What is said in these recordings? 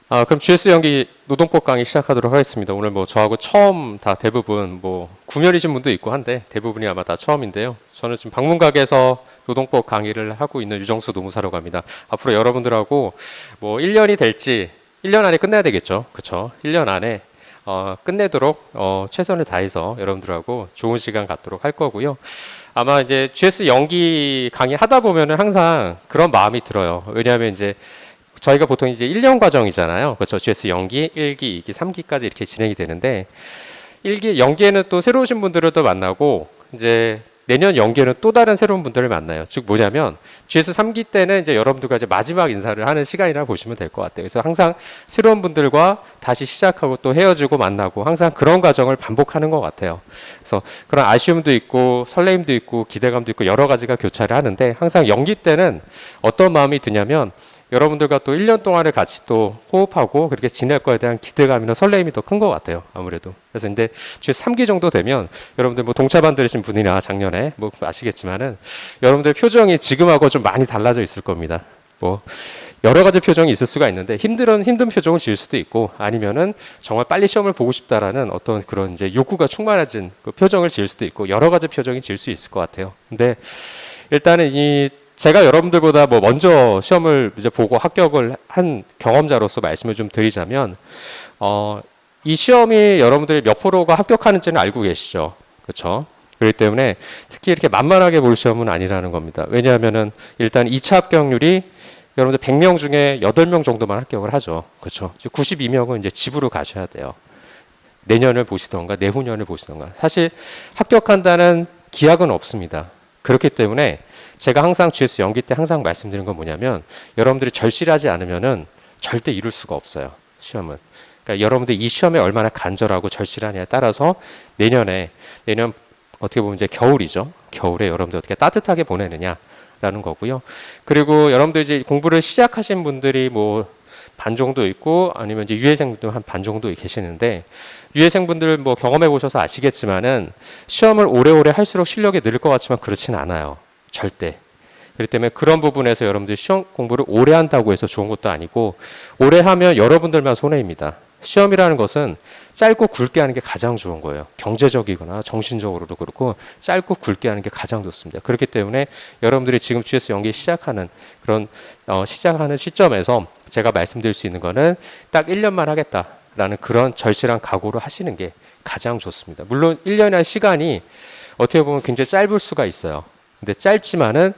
그럼 GS 연기 노동법 강의 시작하도록 하겠습니다. 오늘 뭐 저하고 처음 다 대부분 뭐 구면이신 분도 있고 한데 대부분이 아마 다 처음인데요. 저는 지금 방문각에서 노동법 강의를 하고 있는 유정수 노무사라고 합니다. 앞으로 여러분들하고 뭐 1년이 될지 1년 안에 끝내야 되겠죠. 그렇죠? 1년 안에 끝내도록 최선을 다해서 여러분들하고 좋은 시간 갖도록 할 거고요. 아마 이제 GS 연기 강의 하다 보면은 항상 그런 마음이 들어요. 왜냐하면 이제 저희가 보통 이제 1년 과정이잖아요. 그렇죠. GS 연기 1기, 2기, 3기까지 이렇게 진행이 되는데 1기 연기에는 또 새로 오신 분들을 또 만나고 이제 내년 연기에는 또 다른 새로운 분들을 만나요. 즉 뭐냐면 GS 3기 때는 이제 여러분들과 이제 마지막 인사를 하는 시간이라 보시면 될 것 같아요. 그래서 항상 새로운 분들과 다시 시작하고 또 헤어지고 만나고 항상 그런 과정을 반복하는 것 같아요. 그래서 그런 아쉬움도 있고 설레임도 있고 기대감도 있고 여러 가지가 교차를 하는데 항상 연기 때는 어떤 마음이 드냐면 여러분들과 또 1년 동안을 같이 또 호흡하고 그렇게 지낼 거에 대한 기대감이나 설레임이 더 큰 것 같아요. 아무래도. 그래서 근데 GS 3기 정도 되면 여러분들 뭐 동차반 들으신 분이나 작년에 뭐 아시겠지만은 여러분들 표정이 지금하고 좀 많이 달라져 있을 겁니다. 뭐 여러 가지 표정이 있을 수가 있는데 힘든 표정을 지을 수도 있고 아니면은 정말 빨리 시험을 보고 싶다라는 어떤 그런 이제 욕구가 충만해진 그 표정을 지을 수도 있고 여러 가지 표정이 지을 수 있을 것 같아요. 근데 일단은 제가 여러분들보다 뭐 먼저 시험을 이제 보고 합격을 한 경험자로서 말씀을 좀 드리자면, 이 시험이 여러분들이 몇 프로가 합격하는지는 알고 계시죠? 그렇죠? 그렇기 때문에 특히 이렇게 만만하게 볼 시험은 아니라는 겁니다. 왜냐하면은 일단 2차 합격률이 여러분들 100명 중에 8명 정도만 합격을 하죠. 그렇죠? 92명은 이제 집으로 가셔야 돼요. 내년을 보시던가 내후년을 보시던가. 사실 합격한다는 기약은 없습니다. 그렇기 때문에 제가 항상 GS 연기 때 항상 말씀드린 건 뭐냐면 여러분들이 절실하지 않으면은 절대 이룰 수가 없어요. 시험은. 그러니까 여러분들이 이 시험에 얼마나 간절하고 절실하냐에 따라서 내년 어떻게 보면 이제 겨울이죠. 겨울에 여러분들 어떻게 따뜻하게 보내느냐라는 거고요. 그리고 여러분들 이제 공부를 시작하신 분들이 뭐 반 정도 있고 아니면 이제 유예생분도 한 반 정도 계시는데 유예생분들 뭐 경험해 보셔서 아시겠지만은 시험을 오래오래 할수록 실력이 늘 것 같지만 그렇지는 않아요. 절대. 그렇기 때문에 그런 부분에서 여러분들이 시험 공부를 오래 한다고 해서 좋은 것도 아니고 오래 하면 여러분들만 손해입니다. 시험이라는 것은 짧고 굵게 하는 게 가장 좋은 거예요. 경제적이거나 정신적으로도 그렇고 짧고 굵게 하는 게 가장 좋습니다. 그렇기 때문에 여러분들이 지금 GS 연기 시작하는 그런 시작하는 시점에서 제가 말씀드릴 수 있는 거는 딱 1년만 하겠다라는 그런 절실한 각오를 하시는 게 가장 좋습니다. 물론 1년이라는 시간이 어떻게 보면 굉장히 짧을 수가 있어요. 근데 짧지만은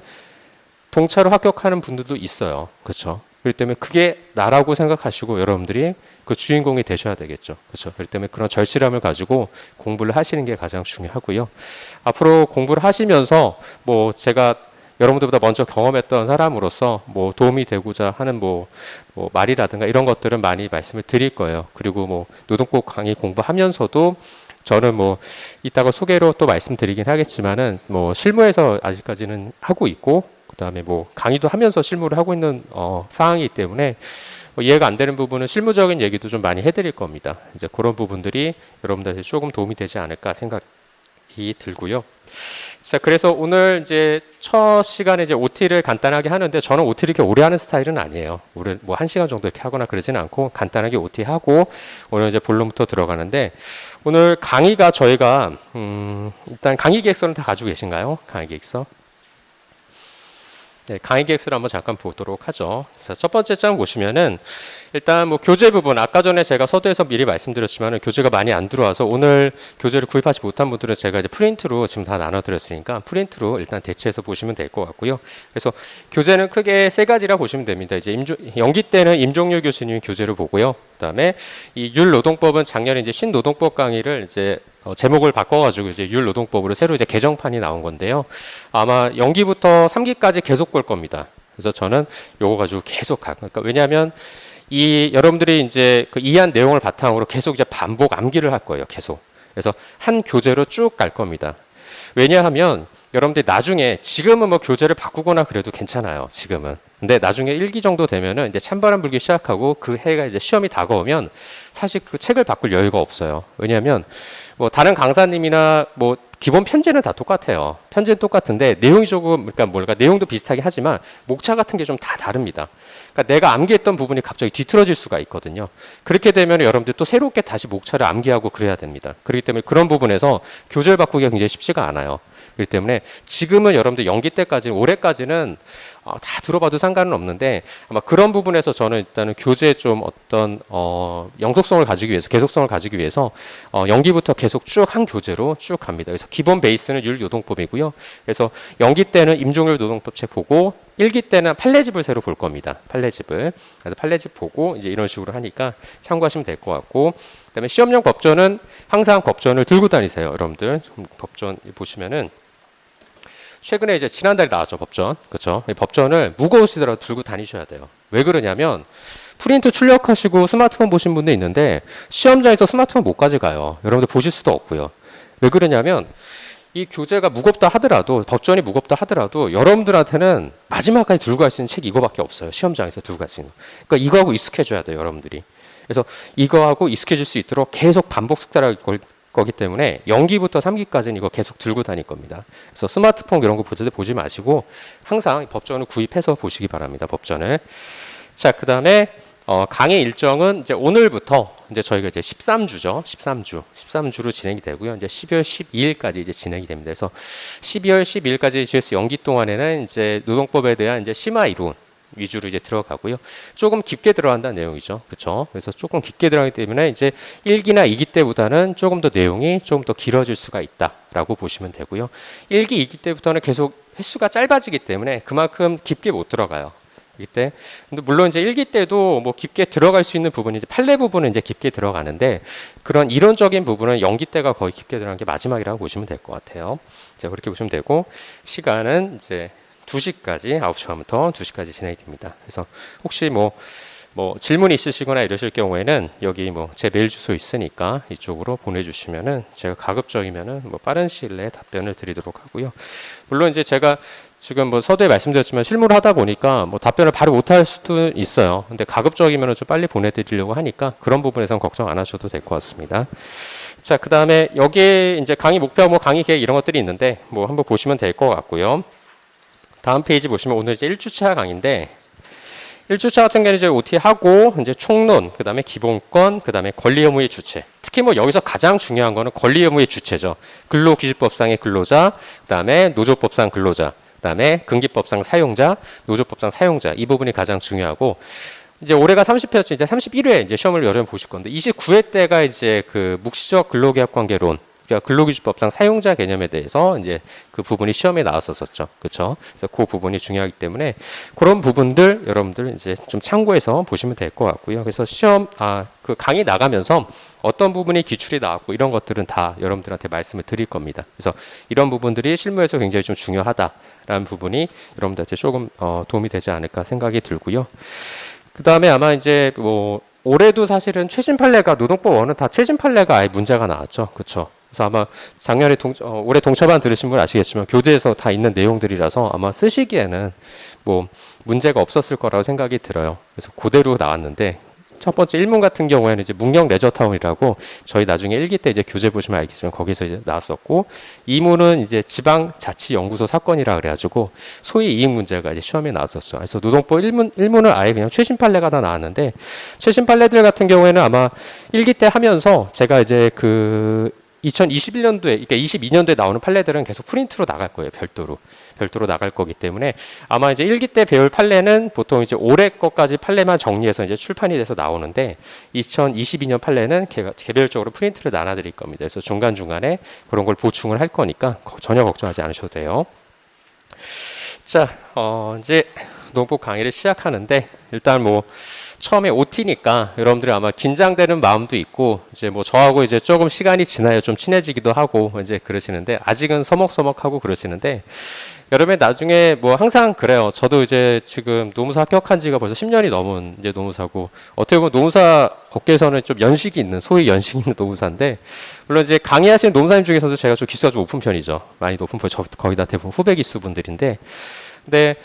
동차로 합격하는 분들도 있어요. 그렇죠? 그렇기 때문에 그게 나라고 생각하시고 여러분들이 그 주인공이 되셔야 되겠죠. 그렇죠? 그렇기 때문에 그런 절실함을 가지고 공부를 하시는 게 가장 중요하고요. 앞으로 공부를 하시면서 뭐 제가 여러분들보다 먼저 경험했던 사람으로서 뭐 도움이 되고자 하는 뭐 말이라든가 이런 것들은 많이 말씀을 드릴 거예요. 그리고 뭐 노동법 강의 공부하면서도 저는 뭐 이따가 소개로 또 말씀드리긴 하겠지만은 뭐 실무에서 아직까지는 하고 있고 그다음에 뭐 강의도 하면서 실무를 하고 있는 상황이기 때문에 뭐 이해가 안 되는 부분은 실무적인 얘기도 좀 많이 해드릴 겁니다. 이제 그런 부분들이 여러분들한테 조금 도움이 되지 않을까 생각이 들고요. 자, 그래서 오늘 이제 첫 시간에 이제 OT를 간단하게 하는데 저는 OT를 이렇게 오래 하는 스타일은 아니에요. 오래 뭐 1시간 정도 이렇게 하거나 그러지는 않고 간단하게 OT 하고 오늘 이제 본론부터 들어가는데 오늘 강의가 저희가 일단 강의 계획서는 다 가지고 계신가요? 강의 계획서? 네, 강의 계획서를 한번 잠깐 보도록 하죠. 자, 첫 번째 장 보시면은 일단 뭐 교재 부분 아까 전에 제가 서두에서 미리 말씀드렸지만은 교재가 많이 안 들어와서 오늘 교재를 구입하지 못한 분들은 제가 이제 프린트로 지금 다 나눠드렸으니까 프린트로 일단 대체해서 보시면 될 것 같고요. 그래서 교재는 크게 세 가지라 보시면 됩니다. 이제 연기 때는 임종률 교수님 교재를 보고요. 그다음에 이 율노동법은 작년에 이제 신노동법 강의를 이제 제목을 바꿔가지고 이제 율노동법으로 새로 이제 개정판이 나온 건데요. 아마 연기부터 3기까지 계속 볼 겁니다. 그래서 저는 요거 가지고 계속 그러니까 왜냐하면 여러분들이 이제 그 이해한 내용을 바탕으로 계속 이제 반복 암기를 할 거예요. 계속. 그래서 한 교재로 쭉 갈 겁니다. 왜냐하면 여러분들이 나중에 지금은 뭐 교재를 바꾸거나 그래도 괜찮아요. 지금은. 근데 나중에 1기 정도 되면은 이제 찬바람 불기 시작하고 그 해가 이제 시험이 다가오면 사실 그 책을 바꿀 여유가 없어요. 왜냐하면 뭐 다른 강사님이나 뭐 기본 편제는 다 똑같아요. 편제는 똑같은데 내용이 조금 그러니까 내용도 비슷하게 하지만 목차 같은 게 좀 다 다릅니다. 그러니까 내가 암기했던 부분이 갑자기 뒤틀어질 수가 있거든요. 그렇게 되면 여러분들 또 새롭게 다시 목차를 암기하고 그래야 됩니다. 그렇기 때문에 그런 부분에서 교재를 바꾸기가 굉장히 쉽지가 않아요. 그렇기 때문에 지금은 여러분들 연기 때까지 올해까지는 다 들어봐도 상관은 없는데 아마 그런 부분에서 저는 일단은 교재에 좀 어떤 영속성을 가지기 위해서 계속성을 가지기 위해서 연기부터 계속 쭉 한 교재로 쭉 갑니다. 그래서 기본 베이스는 율노동법이고요. 그래서 연기 때는 임종율 노동법 책 보고 일기 때는 판례집을 새로 볼 겁니다. 판례집을. 그래서 판례집 보고 이제 이런 식으로 하니까 참고하시면 될 것 같고 그다음에 시험용 법전은 항상 법전을 들고 다니세요. 여러분들 법전 보시면은 최근에 이제 지난달에 나왔죠, 법전. 그렇죠? 법전을 무거우시더라도 들고 다니셔야 돼요. 왜 그러냐면 프린트 출력하시고 스마트폰 보신 분도 있는데 시험장에서 스마트폰 못 가져가요. 여러분들 보실 수도 없고요. 왜 그러냐면 이 교재가 무겁다 하더라도 법전이 무겁다 하더라도 여러분들한테는 마지막까지 들고 갈 수 있는 책이 이거밖에 없어요. 시험장에서 들고 갈 수 있는. 그러니까 이거하고 익숙해져야 돼요, 여러분들이. 그래서 이거하고 익숙해질 수 있도록 계속 반복 숙달할 거기 때문에 연기부터 3기까지는 이거 계속 들고 다닐 겁니다. 그래서 스마트폰 이런 거 보실 때 보지 마시고 항상 법전을 구입해서 보시기 바랍니다. 법전을. 자, 그다음에 강의 일정은 이제 오늘부터 이제 저희가 이제 13주죠. 13주로 진행이 되고요. 이제 12월 12일까지 이제 진행이 됩니다. 그래서 12월 12일까지 GS 연기 동안에는 이제 노동법에 대한 이제 심화 이론 위주로 이제 들어가고요. 조금 깊게 들어간다는 내용이죠. 그렇죠? 그래서 조금 깊게 들어가기 때문에 이제 1기나 2기 때보다는 조금 더 내용이 조금 더 길어질 수가 있다라고 보시면 되고요. 1기, 2기 때부터는 계속 횟수가 짧아지기 때문에 그만큼 깊게 못 들어가요. 이때 근데 물론 이제 1기 때도 뭐 깊게 들어갈 수 있는 부분이 이제 판례 부분은 이제 깊게 들어가는데 그런 이론적인 부분은 연기 때가 거의 깊게 들어간 게 마지막이라고 보시면 될 것 같아요. 자, 그렇게 보시면 되고 시간은 이제 2시까지 9시 반부터 2시까지 진행이 됩니다. 그래서 혹시 뭐 질문이 있으시거나 이러실 경우에는 여기 뭐 제 메일 주소 있으니까 이쪽으로 보내주시면은 제가 가급적이면은 뭐 빠른 시일 내에 답변을 드리도록 하고요. 물론 이제 제가 지금 뭐 서두에 말씀드렸지만 실무를 하다 보니까 뭐 답변을 바로 못할 수도 있어요. 근데 가급적이면은 좀 빨리 보내드리려고 하니까 그런 부분에선 걱정 안 하셔도 될 것 같습니다. 자, 그 다음에 여기에 이제 강의 목표, 뭐 강의 계획 이런 것들이 있는데 뭐 한번 보시면 될 것 같고요. 다음 페이지 보시면 오늘 이제 1주차 강의인데 1주차 같은 경우는 이제 OT하고 이제 총론, 그 다음에 기본권, 그 다음에 권리 의무의 주체. 특히 뭐 여기서 가장 중요한 거는 권리 의무의 주체죠. 근로기준법상의 근로자, 그 다음에 노조법상 근로자, 그 다음에 근기법상 사용자, 노조법상 사용자. 이 부분이 가장 중요하고 이제 올해가 30회였죠. 이제 31회 이제 시험을 여러분 보실 건데 29회 때가 이제 그 묵시적 근로계약 관계론. 그러니까 근로기준법상 사용자 개념에 대해서 이제 그 부분이 시험에 나왔었죠. 그렇죠? 그래서 그 부분이 중요하기 때문에 그런 부분들 여러분들 이제 좀 참고해서 보시면 될 것 같고요. 그래서 시험 그 강의 나가면서 어떤 부분이 기출이 나왔고 이런 것들은 다 여러분들한테 말씀을 드릴 겁니다. 그래서 이런 부분들이 실무에서 굉장히 좀 중요하다라는 부분이 여러분들한테 조금 도움이 되지 않을까 생각이 들고요. 그 다음에 아마 이제 뭐 올해도 사실은 최신 판례가 노동법 1은 다 최신 판례가 아예 문제가 나왔죠. 그렇죠? 그래서 아마 작년에 올해 동차반 들으신 분 아시겠지만 교재에서 다 있는 내용들이라서 아마 쓰시기에는 뭐 문제가 없었을 거라고 생각이 들어요. 그래서 그대로 나왔는데 첫 번째 1문 같은 경우에는 이제 묵령 레저타운이라고 저희 나중에 1기 때 이제 교재 보시면 알겠지만 거기서 이제 나왔었고 2문은 이제 지방자치연구소 사건이라 그래가지고 소위 이익 문제가 이제 시험에 나왔었어요. 그래서 노동법 1문을 아예 그냥 최신 판례가 다 나왔는데 최신 판례들 같은 경우에는 아마 1기 때 하면서 제가 이제 그 2021년도에, 그러니까 22년도에 나오는 판례들은 계속 프린트로 나갈 거예요. 별도로 나갈 거기 때문에 아마 이제 1기 때 배울 판례는 보통 이제 올해 것까지 판례만 정리해서 이제 출판이 돼서 나오는데 2022년 판례는 개별적으로 프린트를 나눠드릴 겁니다. 그래서 중간중간에 그런 걸 보충을 할 거니까 전혀 걱정하지 않으셔도 돼요. 자, 이제 노동법 강의를 시작하는데 일단 뭐 처음에 OT니까 여러분들이 아마 긴장되는 마음도 있고 이제 뭐 저하고 이제 조금 시간이 지나야 좀 친해지기도 하고 이제 그러시는데 아직은 서먹서먹하고 그러시는데 여러분 나중에 뭐 항상 그래요. 저도 이제 지금 노무사 합격한 지가 벌써 10년이 넘은 이제 노무사고 어떻게 보면 노무사 업계에서는 좀 연식이 있는 소위 연식 있는 노무사인데 물론 이제 강의하시는 노무사님 중에서도 제가 좀 기수가 좀 높은 편이죠. 많이 높은 편, 거의 다 대부분 후배 기수분들인데 근데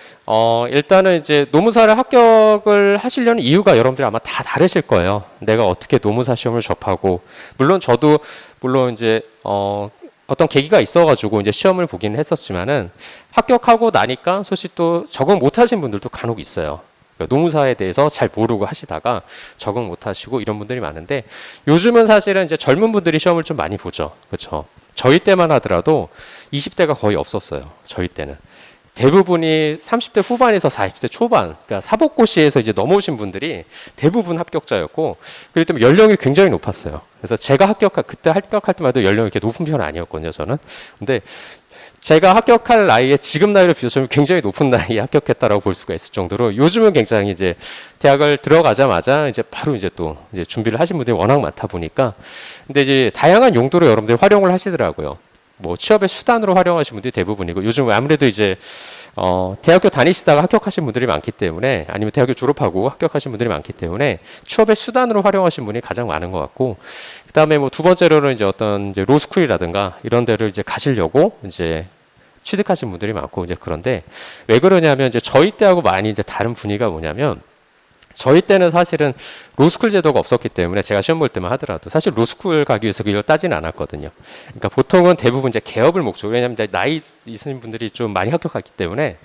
일단은 이제 노무사를 합격을 하시려는 이유가 여러분들이 아마 다 다르실 거예요. 내가 어떻게 노무사 시험을 접하고 물론 저도 물론 이제 어떤 계기가 있어가지고 이제 시험을 보기는 했었지만은 합격하고 나니까 솔직히 또 적응 못하신 분들도 간혹 있어요. 그러니까 노무사에 대해서 잘 모르고 하시다가 적응 못 하시고 이런 분들이 많은데 요즘은 사실은 이제 젊은 분들이 시험을 좀 많이 보죠. 그렇죠? 저희 때만 하더라도 20대가 거의 없었어요. 저희 때는. 대부분이 30대 후반에서 40대 초반, 그러니까 사법고시에서 이제 넘어오신 분들이 대부분 합격자였고, 그렇기 때문에 연령이 굉장히 높았어요. 그래서 제가 그때 합격할 때만 해도 연령이 이렇게 높은 편은 아니었거든요, 저는. 근데 제가 합격할 나이에 지금 나이로 비교하면 굉장히 높은 나이에 합격했다라고 볼 수가 있을 정도로 요즘은 굉장히 이제 대학을 들어가자마자 이제 바로 이제 또 이제 준비를 하신 분들이 워낙 많다 보니까 근데 이제 다양한 용도로 여러분들이 활용을 하시더라고요. 뭐 취업의 수단으로 활용하시는 분들이 대부분이고 요즘 아무래도 이제 대학교 다니시다가 합격하신 분들이 많기 때문에 아니면 대학교 졸업하고 합격하신 분들이 많기 때문에 취업의 수단으로 활용하신 분이 가장 많은 것 같고 그다음에 뭐 두 번째로는 이제 어떤 이제 로스쿨이라든가 이런 데를 이제 가시려고 이제 취득하신 분들이 많고 이제 그런데 왜 그러냐면 이제 저희 때하고 많이 이제 다른 분위기가 뭐냐면 저희 때는 사실은 로스쿨 제도가 없었기 때문에 제가 시험 볼 때만 하더라도 사실 로스쿨 가기 위해서 그걸 따지는 않았거든요. 그러니까 보통은 대부분 이제 개업을 목적으로 왜냐하면 이제 나이 있으신 분들이 좀 많이 합격했기 때문에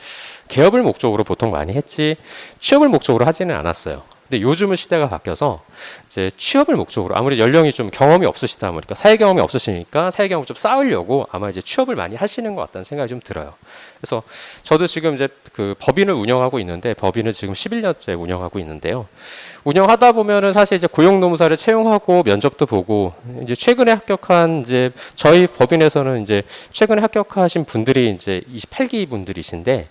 개업을 목적으로 보통 많이 했지 취업을 목적으로 하지는 않았어요. 근데 요즘은 시대가 바뀌어서 이제 취업을 목적으로 아무리 연령이 좀 경험이 없으시다 보니까 사회 경험이 없으시니까 사회 경험 좀 쌓으려고 아마 이제 취업을 많이 하시는 것 같다는 생각이 좀 들어요. 그래서 저도 지금 이제 그 법인을 운영하고 있는데 법인을 지금 11년째 운영하고 있는데요. 운영하다 보면은 사실 이제 고용노무사를 채용하고 면접도 보고 이제 최근에 합격한 이제 저희 법인에서는 이제 최근에 합격하신 분들이 이제 28기 분들이신데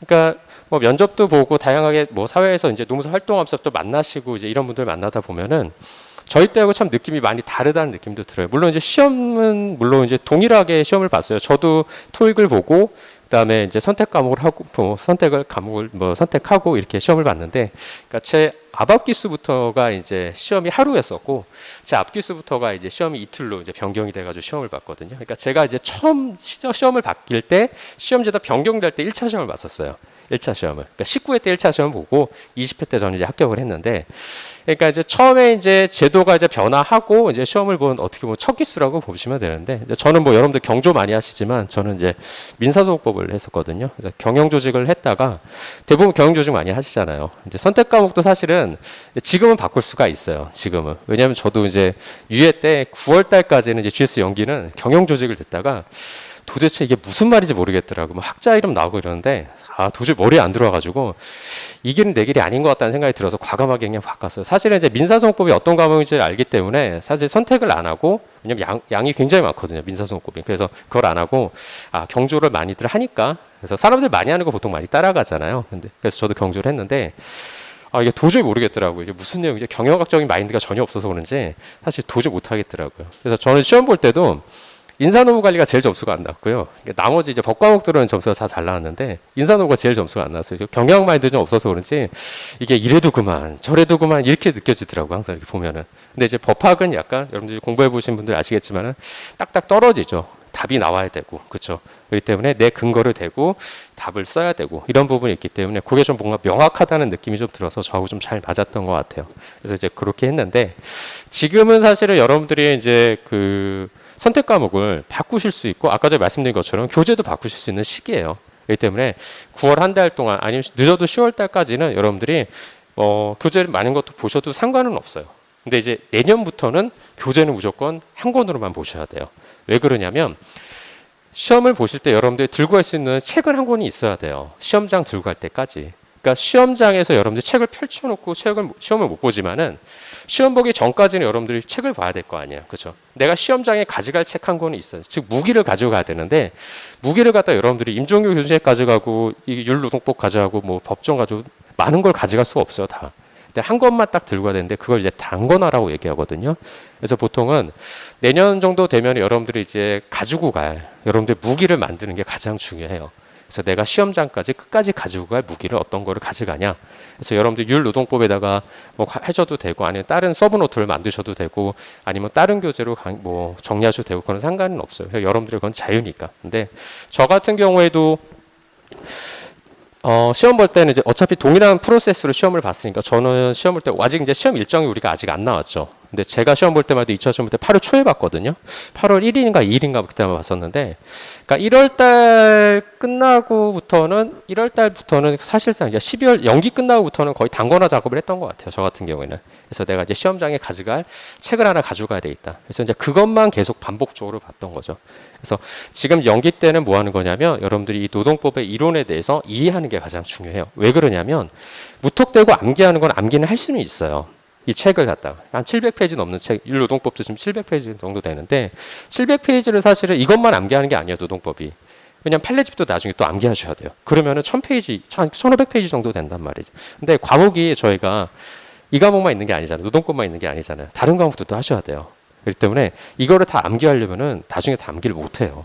그러니까 뭐 면접도 보고 다양하게 뭐 사회에서 이제 노무사 활동하면서 또 만나시고 이제 이런 분들 만나다 보면은 저희 때하고 참 느낌이 많이 다르다는 느낌도 들어요. 물론 이제 시험은 물론 이제 동일하게 시험을 봤어요. 저도 토익을 보고 그다음에 이제 선택 과목을 하고 뭐 과목을 뭐 선택하고 이렇게 시험을 봤는데 그러니까 제 앞기수부터가 이제 시험이 하루였었고 제 앞기수부터가 이제 시험이 이틀로 이제 변경이 돼가지고 시험을 봤거든요. 그러니까 제가 이제 처음 시험을 바뀔 때 시험제가 변경될 때 1차 시험을 봤었어요. 1차 시험을. 그러니까 19회 때 1차 시험을 보고 20회 때 저는 이제 합격을 했는데 그러니까 이제 처음에 이제 제도가 이제 변화하고 이제 시험을 본 어떻게 보면 첫 기수라고 보시면 되는데 저는 뭐 여러분들 경조 많이 하시지만 저는 이제 민사소송법을 했었거든요. 그래서 경영조직을 했다가 대부분 경영조직 많이 하시잖아요. 이제 선택 과목도 사실은 지금은 바꿀 수가 있어요. 지금은. 왜냐하면 저도 이제 유예 때 9월 달까지는 이제 GS 연기는 경영조직을 듣다가 도대체 이게 무슨 말인지 모르겠더라고. 뭐 학자 이름 나오고 이러는데 도저히 머리에 안 들어와가지고 이 길은 내 길이 아닌 것 같다는 생각이 들어서 과감하게 그냥 바꿨어요. 사실은 이제 민사소송법이 어떤 과목인지 알기 때문에 사실 선택을 안 하고 왜냐면 양이 굉장히 많거든요. 민사소송법이. 그래서 그걸 안 하고 경조를 많이들 하니까 그래서 사람들 많이 하는 거 보통 많이 따라가잖아요. 근데 그래서 저도 경조를 했는데 이게 도저히 모르겠더라고요. 이게 무슨 내용이지? 경영학적인 마인드가 전혀 없어서 그런지 사실 도저히 못 하겠더라고요. 그래서 저는 시험 볼 때도 인사노무 관리가 제일 점수가 안 났고요. 나머지 이제 법 과목들은 점수가 다 잘 나왔는데 인사노무가 제일 점수가 안 났어요. 경영 마인드 좀 없어서 그런지 이게 이래도 그만 저래도 그만 이렇게 느껴지더라고요. 항상 이렇게 보면은. 근데 이제 법학은 약간 여러분들이 공부해 보신 분들 아시겠지만은 딱딱 떨어지죠. 답이 나와야 되고 그렇죠. 그렇기 때문에 내 근거를 대고 답을 써야 되고 이런 부분이 있기 때문에 그게 좀 뭔가 명확하다는 느낌이 좀 들어서 저하고 좀 잘 맞았던 것 같아요. 그래서 이제 그렇게 했는데 지금은 사실은 여러분들이 이제 그 선택 과목을 바꾸실 수 있고 아까 전에 말씀드린 것처럼 교재도 바꾸실 수 있는 시기예요. 그렇기 때문에 9월 한 달 동안 아니면 늦어도 10월 달까지는 여러분들이 교재를 많은 것도 보셔도 상관은 없어요. 근데 이제 내년부터는 교재는 무조건 한 권으로만 보셔야 돼요. 왜 그러냐면 시험을 보실 때 여러분들이 들고 갈 수 있는 책은 한 권이 있어야 돼요. 시험장 들고 갈 때까지. 그러니까 시험장에서 여러분들이 책을 펼쳐놓고 시험을 못 보지만은 시험 보기 전까지는 여러분들이 책을 봐야 될 거 아니에요. 그렇죠? 내가 시험장에 가져갈 책 한 권이 있어요. 즉 무기를 가지고 가야 되는데 무기를 갖다 여러분들이 임종교 교수책 가져가고 이 율노동법 가져가고 뭐 법정 가지고 많은 걸 가져갈 수가 없어요. 다. 근데 한 권만 딱 들고 가야 되는데 그걸 이제 단권화라고 얘기하거든요. 그래서 보통은 내년 정도 되면 여러분들이 이제 가지고 갈 여러분들 무기를 만드는 게 가장 중요해요. 그래서 내가 시험장까지 끝까지 가지고 갈 무기를 어떤 거를 가져가냐. 그래서 여러분들 율노동법에다가 뭐 하셔도 되고 아니면 다른 서브노트를 만드셔도 되고 아니면 다른 교재로 뭐 정리하셔도 되고 그건 상관은 없어요. 여러분들의 그건 자유니까. 근데 저 같은 경우에도 시험 볼 때는 이제 어차피 동일한 프로세스로 시험을 봤으니까 저는 시험 볼 때 아직 이제 시험 일정이 우리가 아직 안 나왔죠. 근데 제가 시험 볼 때마다 2차 시험 볼 때 8월 초에 봤거든요. 8월 1일인가 2일인가 그때 아마 봤었는데, 그러니까 1월 달부터는 사실상 이제 12월 연기 끝나고부터는 거의 단권화 작업을 했던 것 같아요. 저 같은 경우에는. 그래서 내가 이제 시험장에 가져갈 책을 하나 가져가야 돼 있다. 그래서 이제 그것만 계속 반복적으로 봤던 거죠. 그래서 지금 연기 때는 뭐 하는 거냐면 여러분들이 이 노동법의 이론에 대해서 이해하는 게 가장 중요해요. 왜 그러냐면 무턱대고 암기하는 건 암기는 할 수는 있어요. 이 책을 갖다가 한 700페이지 넘는 책, 일노동법도 지금 700페이지 정도 되는데 700페이지를 사실은 이것만 암기하는 게 아니에요, 노동법이. 왜냐면 판례집도 나중에 또 암기하셔야 돼요. 그러면은 1000페이지, 1500페이지 정도 된단 말이죠. 근데 과목이 저희가 이 과목만 있는 게 아니잖아요. 노동법만 있는 게 아니잖아요. 다른 과목도 또 하셔야 돼요. 그렇기 때문에 이거를 다 암기하려면은 나중에 다 암기를 못 해요.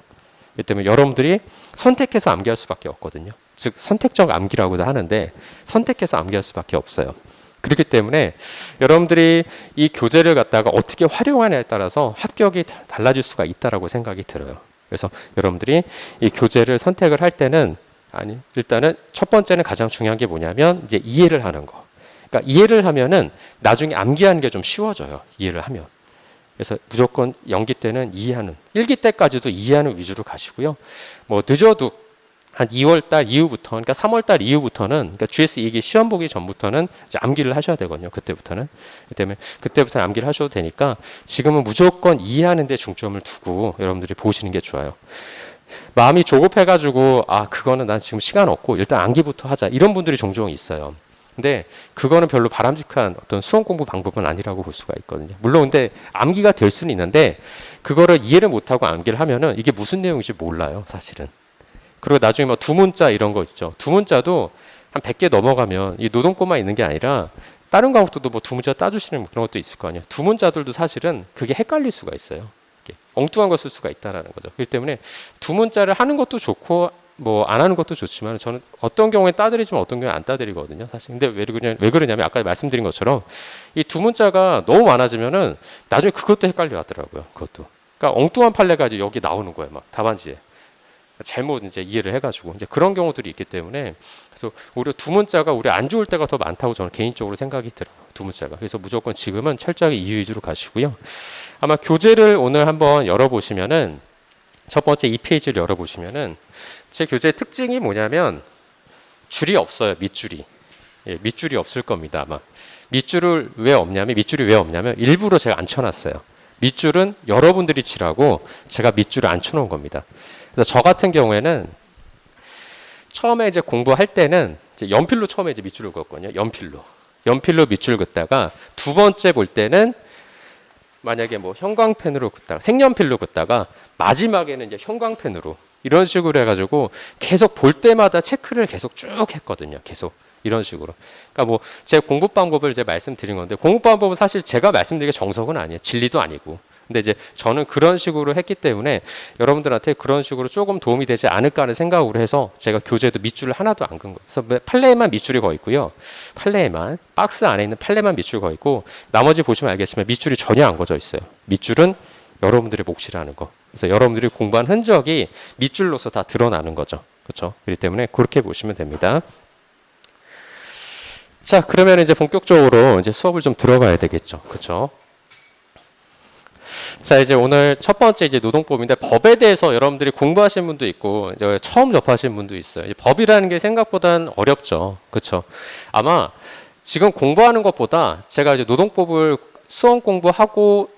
그렇기 때문에 여러분들이 선택해서 암기할 수밖에 없거든요. 즉 선택적 암기라고도 하는데 선택해서 암기할 수밖에 없어요. 그렇기 때문에 여러분들이 이 교재를 갖다가 어떻게 활용하냐에 따라서 합격이 달라질 수가 있다라고 생각이 들어요. 그래서 여러분들이 이 교재를 선택을 할 때는 일단은 첫 번째는 가장 중요한 게 뭐냐면 이제 이해를 하는 거. 그러니까 이해를 하면은 나중에 암기하는 게 좀 쉬워져요. 이해를 하면. 그래서 무조건 연기 때는 이해하는, 일기 때까지도 이해하는 위주로 가시고요. 뭐 늦어도 한 2월 달 이후부터, 그러니까 3월 달 이후부터는, 그러니까 GS 2기 시험 보기 전부터는 이제 암기를 하셔야 되거든요. 그때부터는. 그렇기 때문에 그때부터 암기를 하셔도 되니까 지금은 무조건 이해하는 데 중점을 두고 여러분들이 보시는 게 좋아요. 마음이 조급해가지고 그거는 난 지금 시간 없고 일단 암기부터 하자. 이런 분들이 종종 있어요. 근데 그거는 별로 바람직한 어떤 수험 공부 방법은 아니라고 볼 수가 있거든요. 물론 근데 암기가 될 수는 있는데 그거를 이해를 못하고 암기를 하면은 이게 무슨 내용인지 몰라요, 사실은. 그리고 나중에 뭐 두문자 이런 거 있죠. 두문자도 한 100개 넘어가면 이 노동법만 있는 게 아니라 다른 과목들도 뭐 두문자 따주시는 그런 것도 있을 거 아니에요. 두문자들도 사실은 그게 헷갈릴 수가 있어요. 엉뚱한 거 쓸 수가 있다라는 거죠. 그렇기 때문에 두문자를 하는 것도 좋고 뭐 안 하는 것도 좋지만 저는 어떤 경우에 따드리지만 어떤 경우에 안 따드리거든요. 사실. 근데 왜 그러냐면 아까 말씀드린 것처럼 이 두문자가 너무 많아지면은 나중에 그것도 헷갈려 하더라고요. 그것도. 그러니까 엉뚱한 판례가 이제 여기 나오는 거예요. 막 답안지에. 잘못 이제 이해를 해가지고 이제 그런 경우들이 있기 때문에 그래서 오히려 두문자가 우리 안 좋을 때가 더 많다고 저는 개인적으로 생각이 들어요. 두문자가. 그래서 무조건 지금은 철저하게 이해 위주로 가시고요. 아마 교재를 오늘 한번 열어보시면은 첫 번째 2페이지를 열어보시면은 제 교재의 특징이 뭐냐면 줄이 없어요. 밑줄이. 예, 밑줄이 없을 겁니다. 아마. 밑줄이 왜 없냐면 일부러 제가 안 쳐놨어요. 밑줄은 여러분들이 치라고 제가 밑줄을 안 쳐놓은 겁니다. 그래서 저 같은 경우에는 처음에 이제 공부할 때는 이제 연필로 처음에 이제 밑줄을 그었거든요. 연필로 밑줄 긋다가 두 번째 볼 때는 만약에 뭐 형광펜으로 긋다가 색연필로 긋다가 마지막에는 이제 형광펜으로 이런 식으로 해가지고 계속 볼 때마다 체크를 계속 쭉 했거든요. 계속 이런 식으로. 그러니까 뭐 제 공부 방법을 이제 말씀드린 건데 공부 방법은 사실 제가 말씀드리기 정석은 아니에요. 진리도 아니고. 근데 이제 저는 그런 식으로 했기 때문에 여러분들한테 그런 식으로 조금 도움이 되지 않을까 하는 생각으로 해서 제가 교재에도 밑줄을 하나도 안 긋은 거예요. 그래서 판례에만 밑줄이 거 있고요. 판례에만 박스 안에 있는 판례만 밑줄 거 있고 나머지 보시면 알겠지만 밑줄이 전혀 안 거져 있어요. 밑줄은 여러분들의 몫이라는 거. 그래서 여러분들이 공부한 흔적이 밑줄로서 다 드러나는 거죠. 그렇죠? 그렇기 때문에 그렇게 보시면 됩니다. 자, 그러면 이제 본격적으로 이제 수업을 좀 들어가야 되겠죠. 그렇죠? 자, 이제 오늘 첫 번째 이제 노동법인데 법에 대해서 여러분들이 공부하신 분도 있고 이제 처음 접하신 분도 있어요. 법이라는 게 생각보다는 어렵죠. 그렇죠? 아마 지금 공부하는 것보다 제가 이제 노동법을 수험 공부하고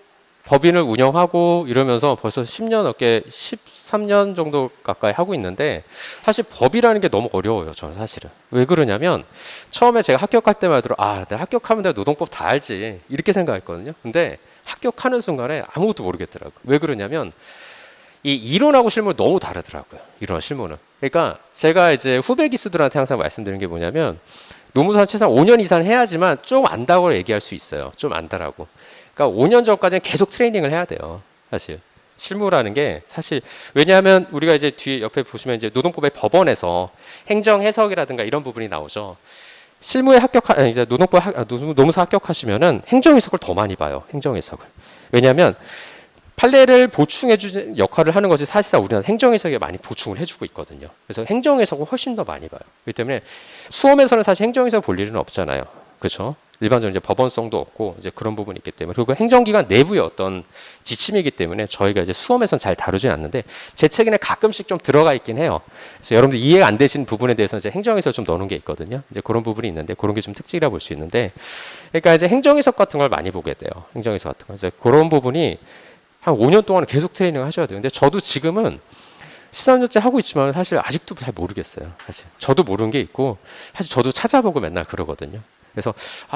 법인을 운영하고 이러면서 벌써 10년 넘게 13년 정도 가까이 하고 있는데 사실 법이라는 게 너무 어려워요. 저는 사실은. 왜 그러냐면 처음에 제가 합격할 때마다 내가 합격하면 내가 노동법 다 알지 이렇게 생각했거든요. 근데 합격하는 순간에 아무것도 모르겠더라고요. 왜 그러냐면 이 이론하고 실무는 너무 다르더라고요. 이론 실무는. 그러니까 제가 이제 후배 기수들한테 항상 말씀드리는 게 뭐냐면 노무사는 최소한 5년 이상 해야지만 좀 안다고 얘기할 수 있어요. 좀 안다라고. 그러니까 5년 전까지는 계속 트레이닝을 해야 돼요. 사실. 실무라는 게 사실 왜냐하면 우리가 이제 뒤에 옆에 보시면 이제 노동법의 법원에서 행정 해석이라든가 이런 부분이 나오죠. 실무에 이제 노무사 합격하시면은 행정 해석을 더 많이 봐요. 행정 해석을. 왜냐하면 판례를 보충해주는 역할을 하는 것이 사실상 우리나라 행정 해석에 많이 보충을 해주고 있거든요. 그래서 행정 해석을 훨씬 더 많이 봐요. 그렇기 때문에 수험에서는 사실 행정 해석 볼 일은 없잖아요. 그렇죠? 일반적으로 이제 법원성도 없고 이제 그런 부분이 있기 때문에 그리고 행정기관 내부의 어떤 지침이기 때문에 저희가 이제 수험에서는 잘 다루진 않는데 제 책에는 가끔씩 좀 들어가 있긴 해요. 그래서 여러분들 이해가 안 되시는 부분에 대해서 이제 행정에서 좀 넣는 게 있거든요. 이제 그런 부분이 있는데 그런 게 좀 특징이라 볼 수 있는데 그러니까 이제 행정해석 같은 걸 많이 보게 돼요. 행정해석 같은 거. 그래서 그런 부분이 한 5년 동안 계속 트레이닝을 하셔야 돼요. 근데 저도 지금은 13년째 하고 있지만 사실 아직도 잘 모르겠어요. 사실 저도 모르는 게 있고 사실 저도 찾아보고 맨날 그러거든요. 그래서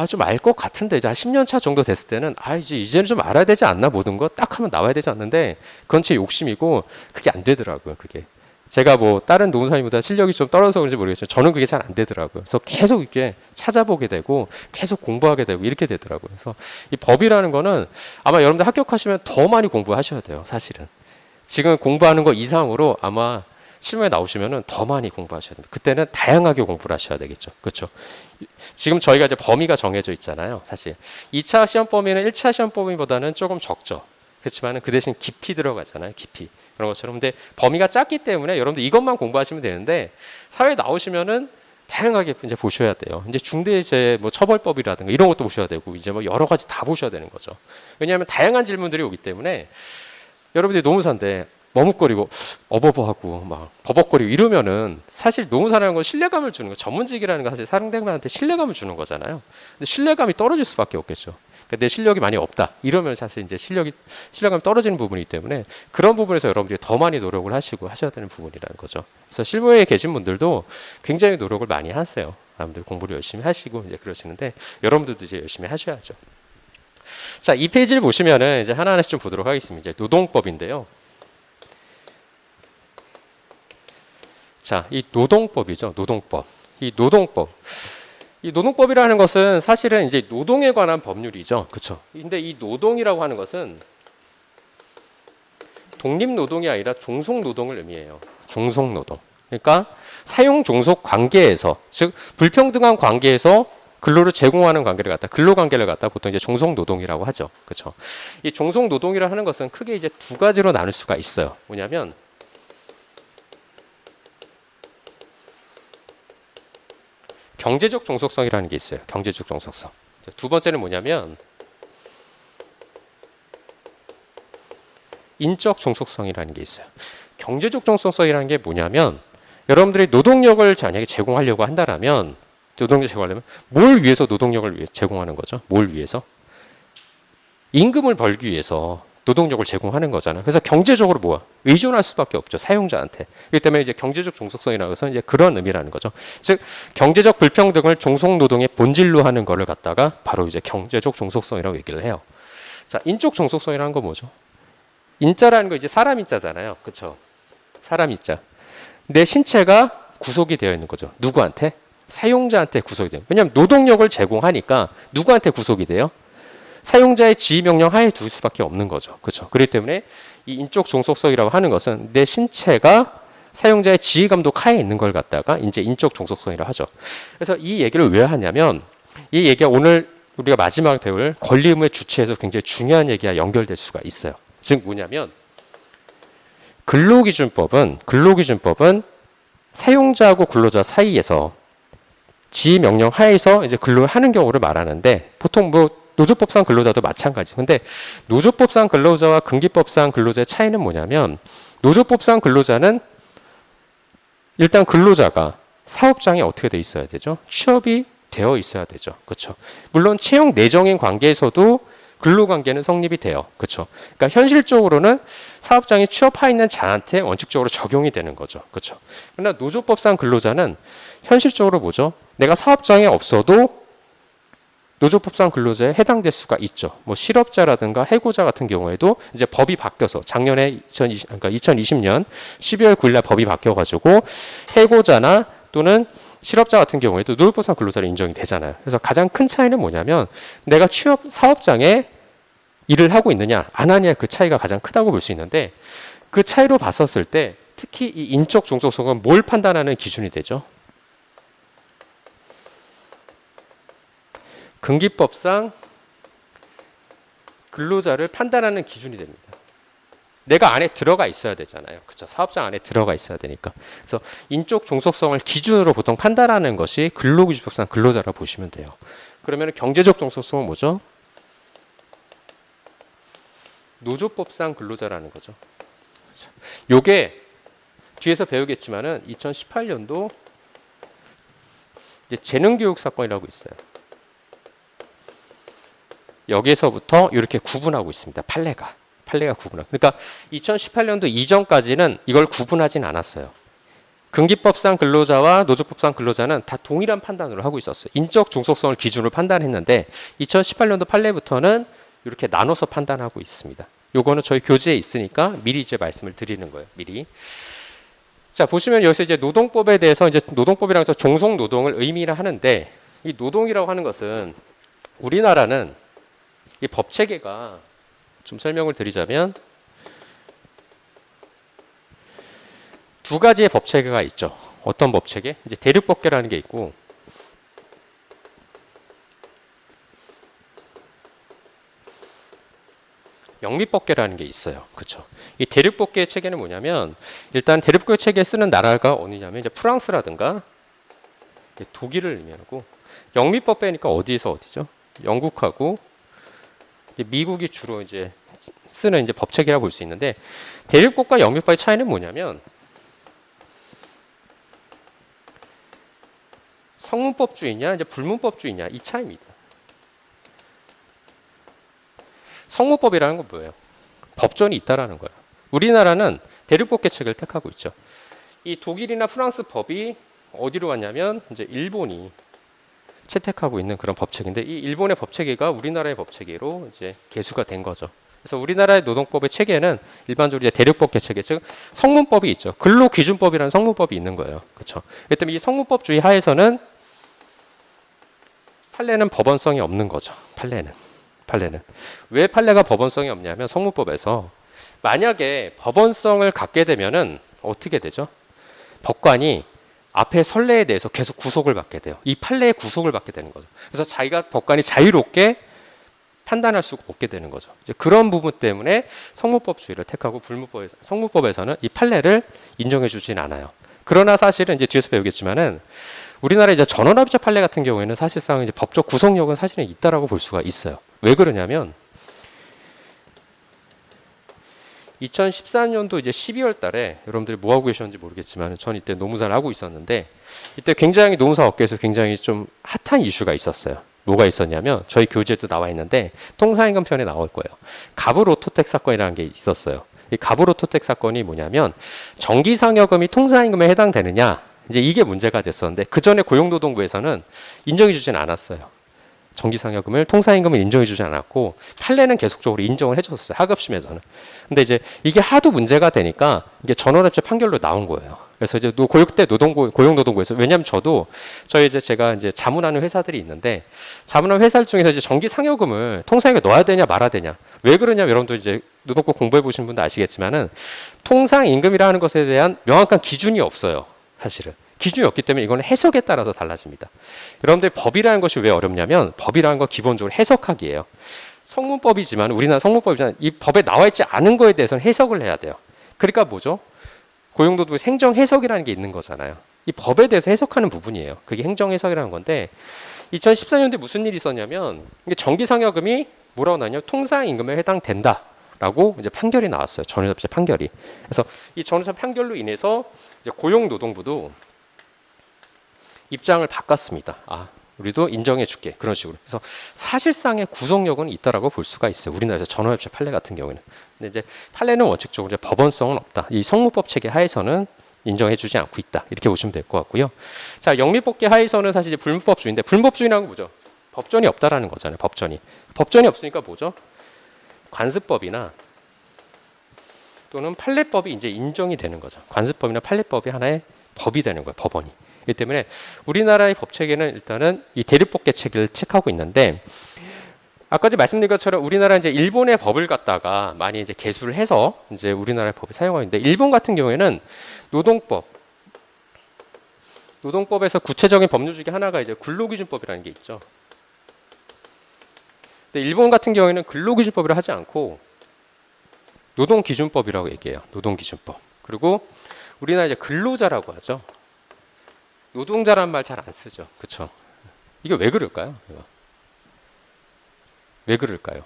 좀 알 것 같은데 이제 한 10년 차 정도 됐을 때는 이제는 좀 알아야 되지 않나 모든 거 딱 하면 나와야 되지 않는데 그건 제 욕심이고 그게 안 되더라고요. 그게 제가 뭐 다른 노무사님보다 실력이 좀 떨어져서 그런지 모르겠지만 저는 그게 잘 안 되더라고요. 그래서 계속 이렇게 찾아보게 되고 계속 공부하게 되고 이렇게 되더라고요. 그래서 이 법이라는 거는 아마 여러분들 합격하시면 더 많이 공부하셔야 돼요. 사실은 지금 공부하는 거 이상으로 아마 실무에 나오시면은 더 많이 공부하셔야 됩니다. 그때는 다양하게 공부를 하셔야 되겠죠. 그렇죠? 지금 저희가 이제 범위가 정해져 있잖아요. 사실 2차 시험 범위는 1차 시험 범위보다는 조금 적죠. 그렇지만은 그 대신 깊이 들어가잖아요. 깊이. 그런 것처럼. 근데 범위가 작기 때문에 여러분들 이것만 공부하시면 되는데 사회에 나오시면은 다양하게 이제 보셔야 돼요. 이제 중대재해 뭐 처벌법이라든가 이런 것도 보셔야 되고 이제 뭐 여러 가지 다 보셔야 되는 거죠. 왜냐하면 다양한 질문들이 오기 때문에 여러분들이 노무사인데 머뭇거리고 어버버하고 막 버벅거리고 이러면은 사실 노무사라는 건 신뢰감을 주는 거, 전문직이라는 건 사실 상대방한테 신뢰감을 주는 거잖아요. 근데 신뢰감이 떨어질 수밖에 없겠죠. 그러니까 내 실력이 많이 없다 이러면 사실 이제 신뢰감이 떨어지는 부분이기 때문에 그런 부분에서 여러분들이 더 많이 노력을 하시고 하셔야 되는 부분이라는 거죠. 그래서 실무에 계신 분들도 굉장히 노력을 많이 하세요. 여러분들 공부를 열심히 하시고 이제 그러시는데 여러분들도 이제 열심히 하셔야죠. 자, 이 페이지를 보시면은 이제 하나하나씩 좀 보도록 하겠습니다. 이제 노동법인데요. 자, 이 노동법이죠. 노동법. 이 노동법이라는 것은 사실은 이제 노동에 관한 법률이죠. 그렇죠? 근데 이 노동이라고 하는 것은 독립노동이 아니라 종속노동을 의미해요. 종속노동. 그러니까 사용 종속 관계에서 즉 불평등한 관계에서 근로를 제공하는 관계를 갖다 근로관계를 갖다 보통 이제 종속노동이라고 하죠. 그렇죠? 이 종속노동이라 하는 것은 크게 이제 두 가지로 나눌 수가 있어요. 뭐냐면 경제적 종속성이라는 게 있어요. 경제적 종속성. 두 번째는 뭐냐면 인적 종속성이라는 게 있어요. 경제적 종속성이라는 게 뭐냐면 여러분들이 노동력을 만약에 제공하려고 한다라면 노동력 제공하려면 뭘 위해서 노동력을 제공하는 거죠? 뭘 위해서? 임금을 벌기 위해서 노동력을 제공하는 거잖아요. 그래서 경제적으로 뭐야? 의존할 수밖에 없죠. 사용자한테. 그렇기 때문에 이제 경제적 종속성이라는 것은 이제 그런 의미라는 거죠. 즉 경제적 불평등을 종속노동의 본질로 하는 거를 갖다가 바로 이제 경제적 종속성이라고 얘기를 해요. 자, 인적 종속성이라는 건 뭐죠? 인자라는 거 이제 사람 인자잖아요. 그렇죠? 사람 인자. 내 신체가 구속이 되어 있는 거죠. 누구한테? 사용자한테 구속이 돼요. 왜냐하면 노동력을 제공하니까 누구한테 구속이 돼요? 사용자의 지휘 명령 하에 둘 수밖에 없는 거죠. 그렇죠? 그렇기 때문에 이 인적 종속성이라고 하는 것은 내 신체가 사용자의 지휘 감독 하에 있는 걸 갖다가 이제 인적 종속성이라고 하죠. 그래서 이 얘기를 왜 하냐면 이 얘기가 오늘 우리가 마지막에 배울 권리 의무의 주체에서 굉장히 중요한 얘기가 연결될 수가 있어요. 즉 뭐냐면 근로기준법은 사용자하고 근로자 사이에서 지휘 명령 하에서 이제 근로를 하는 경우를 말하는데 보통 뭐 노조법상 근로자도 마찬가지. 근데 노조법상 근로자와 근기법상 근로자의 차이는 뭐냐면 노조법상 근로자는 일단 근로자가 사업장에 어떻게 돼 있어야 되죠? 취업이 되어 있어야 되죠. 그렇죠? 물론 채용 내정인 관계에서도 근로관계는 성립이 돼요. 그렇죠? 그러니까 현실적으로는 사업장에 취업하 있는 자한테 원칙적으로 적용이 되는 거죠. 그렇죠? 그러나 노조법상 근로자는 현실적으로 뭐죠? 내가 사업장에 없어도 노조법상 근로자에 해당될 수가 있죠. 뭐 실업자라든가 해고자 같은 경우에도 이제 법이 바뀌어서 작년에 2020년 12월 9일날 법이 바뀌어가지고 해고자나 또는 실업자 같은 경우에도 노조법상 근로자로 인정이 되잖아요. 그래서 가장 큰 차이는 뭐냐면 내가 취업 사업장에 일을 하고 있느냐 안 하냐 그 차이가 가장 크다고 볼 수 있는데 그 차이로 봤었을 때 특히 이 인적 종속성은 뭘 판단하는 기준이 되죠? 근기법상 근로자를 판단하는 기준이 됩니다. 내가 안에 들어가 있어야 되잖아요. 그렇죠? 사업장 안에 들어가 있어야 되니까. 그래서 인적 종속성을 기준으로 보통 판단하는 것이 근로기준법상 근로자라고 보시면 돼요. 그러면 경제적 종속성은 뭐죠? 노조법상 근로자라는 거죠. 요게 뒤에서 배우겠지만은 2018년도 이제 재능교육 사건이라고 있어요. 여기서부터 이렇게 구분하고 있습니다. 판례가 구분하고. 그러니까 2018년도 이전까지는 이걸 구분하진 않았어요. 근기법상 근로자와 노조법상 근로자는 다 동일한 판단으로 하고 있었어요. 인적 종속성을 기준으로 판단했는데 2018년도 판례부터는 이렇게 나눠서 판단하고 있습니다. 요거는 저희 교재에 있으니까 미리 이제 말씀을 드리는 거예요. 미리. 자, 보시면 여기서 이제 노동법에 대해서 이제 노동법이랑 종속 노동을 의미를 하는데 이 노동이라고 하는 것은 우리나라는 이 법 체계가 좀 설명을 드리자면 두 가지의 법 체계가 있죠. 어떤 법 체계? 이제 대륙법계라는 게 있고 영미법계라는 게 있어요. 그렇죠? 이 대륙법계 체계는 뭐냐면 일단 대륙법계 체계 쓰는 나라가 어디냐면 이제 프랑스라든가 독일을 의미하고 영미법계니까 어디에서 어디죠? 영국하고 미국이 주로 이제 쓰는 이제 법 체계라고 볼 수 있는데 대륙법과 영미법의 차이는 뭐냐면 성문법주의냐 이제 불문법주의냐 이 차이입니다. 성문법이라는 건 뭐예요? 법전이 있다라는 거예요. 우리나라는 대륙법계 체계를 택하고 있죠. 이 독일이나 프랑스 법이 어디로 왔냐면 이제 일본이 채택하고 있는 그런 법체계인데 이 일본의 법체계가 우리나라의 법체계로 이제 계수가 된 거죠. 그래서 우리나라의 노동법의 체계는 일반적으로 이제 대륙법계 체계, 즉 성문법이 있죠. 근로기준법이라는 성문법이 있는 거예요. 그렇죠? 그렇기 때문에 이 성문법주의 하에서는 판례는 법원성이 없는 거죠. 판례는 왜 판례가 법원성이 없냐면 성문법에서 만약에 법원성을 갖게 되면은 어떻게 되죠? 법관이 앞에 선례에 대해서 계속 구속을 받게 돼요. 이 판례에 구속을 받게 되는 거죠. 그래서 자기가 법관이 자유롭게 판단할 수가 없게 되는 거죠. 이제 그런 부분 때문에 성문법주의를 택하고 성문법에서는 이 판례를 인정해 주진 않아요. 그러나 사실은 이제 뒤에서 배우겠지만은 우리나라 이제 전원합의체 판례 같은 경우에는 사실상 이제 법적 구속력은 사실은 있다라고 볼 수가 있어요. 왜 그러냐면 2014년도 이제 12월 달에 여러분들이 뭐 하고 계셨는지 모르겠지만 전 이때 노무사를 하고 있었는데 이때 굉장히 노무사 업계에서 굉장히 좀 핫한 이슈가 있었어요. 뭐가 있었냐면 저희 교재에도 나와 있는데 통상임금 편에 나올 거예요. 가브로토텍 사건이라는 게 있었어요. 이 가브로토텍 사건이 뭐냐면 정기상여금이 통상임금에 해당되느냐 이제 이게 문제가 됐었는데 그 전에 고용노동부에서는 인정해 주진 않았어요. 정기상여금을 통상임금을 인정해 주지 않았고 판례는 계속적으로 인정을 해줬어요. 하급심에서는. 근데 이제 이게 하도 문제가 되니까 이게 전원합체 판결로 나온 거예요. 그래서 이제 고육대 고용노동부에서 왜냐하면 저희 이제 제가 이제 자문하는 회사들이 있는데 자문하는 회사 중에서 이제 정기상여금을 통상임금에 넣어야 되냐 말아야 되냐 왜 그러냐면 여러분도 이제 노동법 공부해 보신 분도 아시겠지만은 통상임금이라는 것에 대한 명확한 기준이 없어요. 사실은. 기준이 없기 때문에 이거는 해석에 따라서 달라집니다. 여러분들 법이라는 것이 왜 어렵냐면 법이라는 건 기본적으로 해석하기예요. 성문법이지만 우리나라 성문법이지만 이 법에 나와 있지 않은 거에 대해서는 해석을 해야 돼요. 그러니까 뭐죠? 고용노동부의 행정 해석이라는 게 있는 거잖아요. 이 법에 대해서 해석하는 부분이에요. 그게 행정 해석이라는 건데 2014년도에 무슨 일이 있었냐면 정기상여금이 뭐라고 나왔냐면 통상임금에 해당된다라고 이제 판결이 나왔어요. 전원합의체 판결이. 그래서 이 전원합의체 판결로 인해서 이제 고용노동부도 입장을 바꿨습니다. 우리도 인정해줄게 그런 식으로. 그래서 사실상의 구속력은 있다라고 볼 수가 있어요. 우리나라에서 전원합의체 판례 같은 경우에는. 근데 이제 판례는 원칙적으로 이제 법원성은 없다. 이 성문법 체계 하에서는 인정해주지 않고 있다. 이렇게 보시면 될 것 같고요. 자, 영미법계 하에서는 사실 이제 불문법주의인데 불문법주의라는 건 뭐죠? 법전이 없다라는 거잖아요. 법전이 없으니까 뭐죠? 관습법이나 또는 판례법이 이제 인정이 되는 거죠. 관습법이나 판례법이 하나의 법이 되는 거예요. 법원이. 그렇기 때문에 우리나라의 법 체계는 일단은 이 대륙법계 체계를 책하고 있는데 아까 말씀드린 것처럼 우리나라 이제 일본의 법을 갖다가 많이 이제 개수를 해서 이제 우리나라의 법을 사용하고 있는데 일본 같은 경우에는 노동법에서 구체적인 법률 중에 하나가 이제 근로기준법이라는 게 있죠. 근데 일본 같은 경우에는 근로기준법이라 하지 않고 노동기준법이라고 얘기해요. 노동기준법. 그리고 우리나라 이제 근로자라고 하죠. 노동자란 말 잘 안 쓰죠. 그렇죠? 이게 왜 그럴까요? 왜 그럴까요?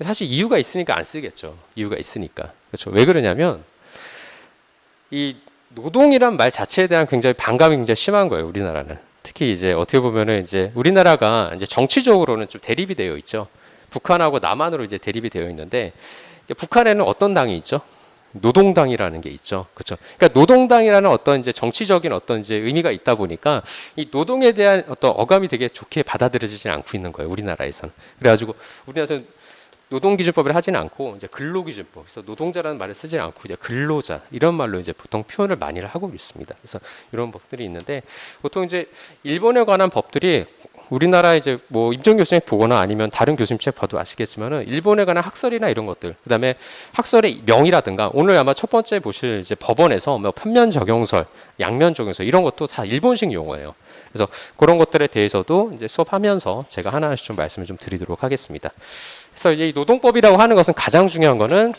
사실 이유가 있으니까 안 쓰겠죠. 이유가 있으니까. 그렇죠. 왜 그러냐면 이 노동이란 말 자체에 대한 굉장히 반감이 굉장히 심한 거예요. 우리나라는. 특히 이제 어떻게 보면은 이제 우리나라가 이제 정치적으로는 좀 대립이 되어 있죠. 북한하고 남한으로 이제 대립이 되어 있는데 북한에는 어떤 당이 있죠? 노동당이라는 게 있죠. 그렇죠. 그러니까 노동당이라는 어떤 이제 정치적인 어떤 이제 의미가 있다 보니까 이 노동에 대한 어떤 어감이 되게 좋게 받아들여지지 않고 있는 거예요. 우리나라에서는. 그래가지고 우리나라에서는 노동기준법을 하지는 않고 이제 근로기준법, 그래서 노동자라는 말을 쓰지 않고 이제 근로자 이런 말로 이제 보통 표현을 많이를 하고 있습니다. 그래서 이런 법들이 있는데 보통 이제 일본에 관한 법들이 우리나라 이제 뭐 임정 교수님 보거나 아니면 다른 교수님 책 봐도 아시겠지만은 일본에 관한 학설이나 이런 것들, 그다음에 학설의 명이라든가 오늘 아마 첫 번째 보실 이제 법원에서 뭐 편면 적용설, 양면 적용설 이런 것도 다 일본식 용어예요. 그래서 그런 것들에 대해서도 이제 수업하면서 제가 하나씩 좀 말씀을 좀 드리도록 하겠습니다. 그래서 이제 이 노동법이라고 하는 것은 가장 중요한 거는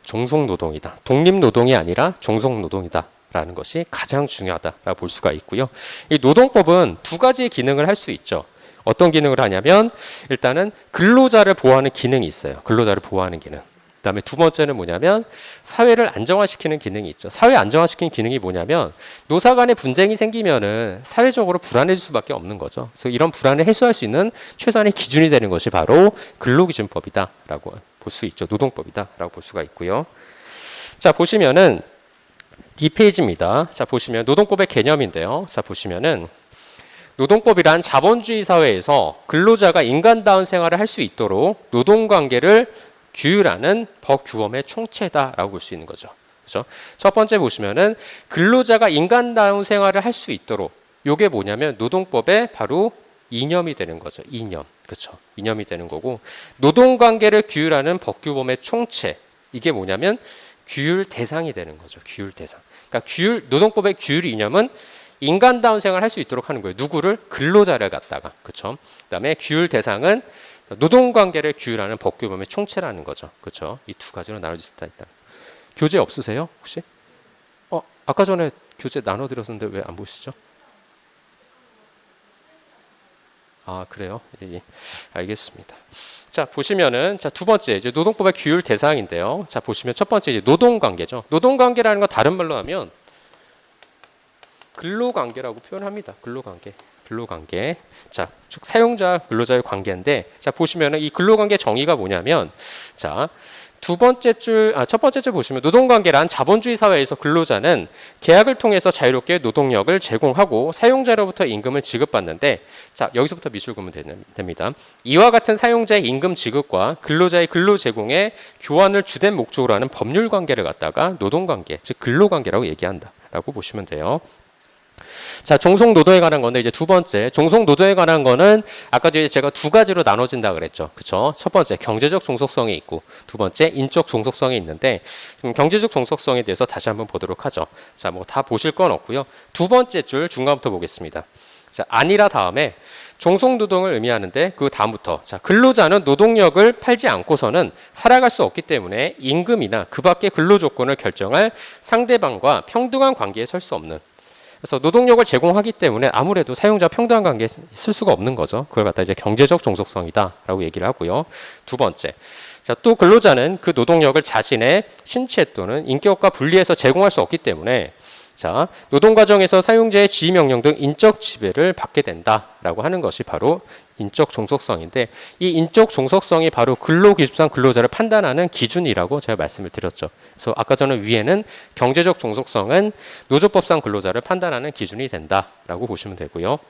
종속노동이다. 독립노동이 아니라 종속노동이다. 라는 것이 가장 중요하다라고 볼 수가 있고요. 이 노동법은 두 가지의 기능을 할 수 있죠. 어떤 기능을 하냐면 일단은 근로자를 보호하는 기능이 있어요. 근로자를 보호하는 기능. 그다음에 두 번째는 뭐냐면 사회를 안정화시키는 기능이 있죠. 사회 안정화시키는 기능이 뭐냐면 노사 간의 분쟁이 생기면은 사회적으로 불안해질 수밖에 없는 거죠. 그래서 이런 불안을 해소할 수 있는 최소한의 기준이 되는 것이 바로 근로기준법이다라고 볼 수 있죠. 노동법이다라고 볼 수가 있고요. 자, 보시면은 이 페이지입니다. 자, 보시면 노동법의 개념인데요. 자, 보시면은 노동법이란 자본주의 사회에서 근로자가 인간다운 생활을 할 수 있도록 노동관계를 규율하는 법규범의 총체다라고 볼 수 있는 거죠. 그렇죠? 첫 번째 보시면은 근로자가 인간다운 생활을 할 수 있도록 요게 뭐냐면 노동법의 바로 이념이 되는 거죠. 이념. 그렇죠? 이념이 되는 거고 노동관계를 규율하는 법규범의 총체 이게 뭐냐면 규율 대상이 되는 거죠. 규율 대상. 그러니까 노동법의 규율 이념은 인간다운 생활을 할 수 있도록 하는 거예요. 누구를? 근로자를 갖다가. 그렇죠? 그다음에 규율 대상은 노동관계를 규율하는 법규범의 총체라는 거죠. 그렇죠? 이 두 가지로 나눠질 수 있다. 교재 없으세요? 혹시? 아까 전에 교재 나눠드렸었는데 왜 안 보시죠? 아, 그래요? 예. 알겠습니다. 자, 보시면은, 자, 두 번째, 이제 노동법의 규율 대상인데요. 자, 보시면 첫 번째, 이제 노동관계죠. 노동관계라는 거 다른 말로 하면, 근로관계라고 표현합니다. 근로관계. 자, 즉, 사용자, 근로자의 관계인데, 자, 보시면은 이 근로관계 정의가 뭐냐면, 자, 첫 번째 줄 보시면 노동관계란 자본주의 사회에서 근로자는 계약을 통해서 자유롭게 노동력을 제공하고 사용자로부터 임금을 지급받는데 자 여기서부터 미술 보면 됩니다. 이와 같은 사용자의 임금 지급과 근로자의 근로 제공의 교환을 주된 목적으로 하는 법률 관계를 갖다가 노동관계 즉 근로관계라고 얘기한다라고 보시면 돼요. 자, 종속 노동에 관한 건데 이제 두 번째 종속 노동에 관한 거는 아까 제가 두 가지로 나눠진다 그랬죠. 그렇죠? 첫 번째 경제적 종속성이 있고 두 번째 인적 종속성이 있는데 경제적 종속성에 대해서 다시 한번 보도록 하죠. 자, 뭐 다 보실 건 없고요. 두 번째 줄 중간부터 보겠습니다. 자, 아니라 다음에 종속 노동을 의미하는데 그 다음부터 자, 근로자는 노동력을 팔지 않고서는 살아갈 수 없기 때문에 임금이나 그 밖의 근로 조건을 결정할 상대방과 평등한 관계에 설 수 없는 그래서 노동력을 제공하기 때문에 아무래도 사용자 평등한 관계에 쓸 수가 없는 거죠. 그걸 갖다 이제 경제적 종속성이다라고 얘기를 하고요. 두 번째, 자, 또 근로자는 그 노동력을 자신의 신체 또는 인격과 분리해서 제공할 수 없기 때문에 자, 노동 과정에서 사용자의 지휘 명령 등 인적 지배를 받게 된다라고 하는 것이 바로 인적 종속성인데 이 인적 종속성이 바로 근로기준상 근로자를 판단하는 기준이라고 제가 말씀을 드렸죠. 그래서 아까 저는 위에는 경제적 종속성은 노조법상 근로자를 판단하는 기준이 된다라고 보시면 되고요.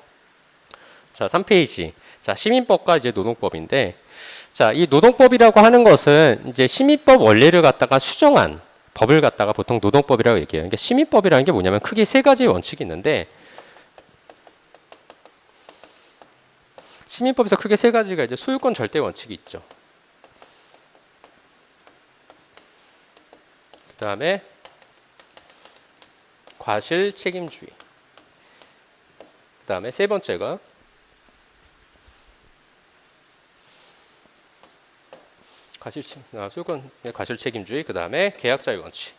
자, 3페이지. 자, 시민법과 이제 노동법인데 자, 이 노동법이라고 하는 것은 이제 시민법 원리를 갖다가 수정한 법을 갖다가 보통 노동법이라고 얘기해요. 그러니까 시민법이라는 게 뭐냐면 크게 세 가지 원칙이 있는데 시민법에서 크게 세 가지가 이제 소유권 절대 원칙이 있죠. 그 다음에 과실 책임주의. 그 다음에 세 번째가 소유권 과실 책임주의. 그 다음에 계약 자유 원칙.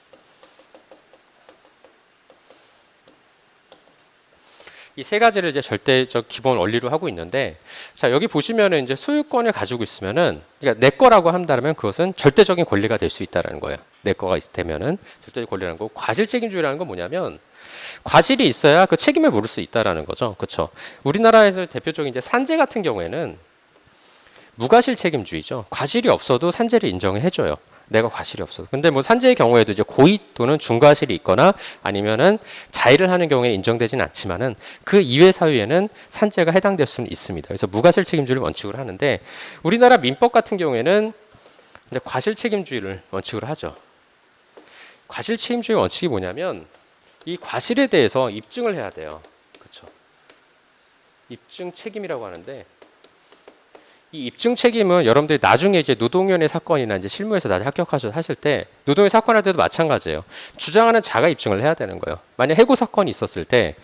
이 세 가지를 이제 절대적 기본 원리로 하고 있는데, 자, 여기 보시면은 이제 소유권을 가지고 있으면은, 그러니까 내 거라고 한다면 그것은 절대적인 권리가 될 수 있다라는 거예요. 내 거가 되면은 절대적 권리라는 거고, 과실 책임주의라는 건 뭐냐면, 과실이 있어야 그 책임을 물을 수 있다라는 거죠. 그렇죠? 우리나라에서 대표적인 이제 산재 같은 경우에는 무과실 책임주의죠. 과실이 없어도 산재를 인정을 해줘요. 내가 과실이 없어도. 근데 뭐 산재의 경우에도 이제 고의 또는 중과실이 있거나 아니면은 자의를 하는 경우에 인정되지는 않지만은 그 이외 사유에는 산재가 해당될 수는 있습니다. 그래서 무과실 책임주의를 원칙으로 하는데, 우리나라 민법 같은 경우에는 이제 과실 책임주의를 원칙으로 하죠. 과실 책임주의 원칙이 뭐냐면, 이 과실에 대해서 입증을 해야 돼요. 그렇죠? 입증 책임이라고 하는데, 이 입증 책임은 여러분들이 나중에 이제 노동위원회 사건이나 이제 실무에서 나중에 합격하셔서 하실 때, 노동위 사건 할 때도 마찬가지예요. 주장하는 자가 입증을 해야 되는 거예요. 만약 해고 사건이 있었을 때,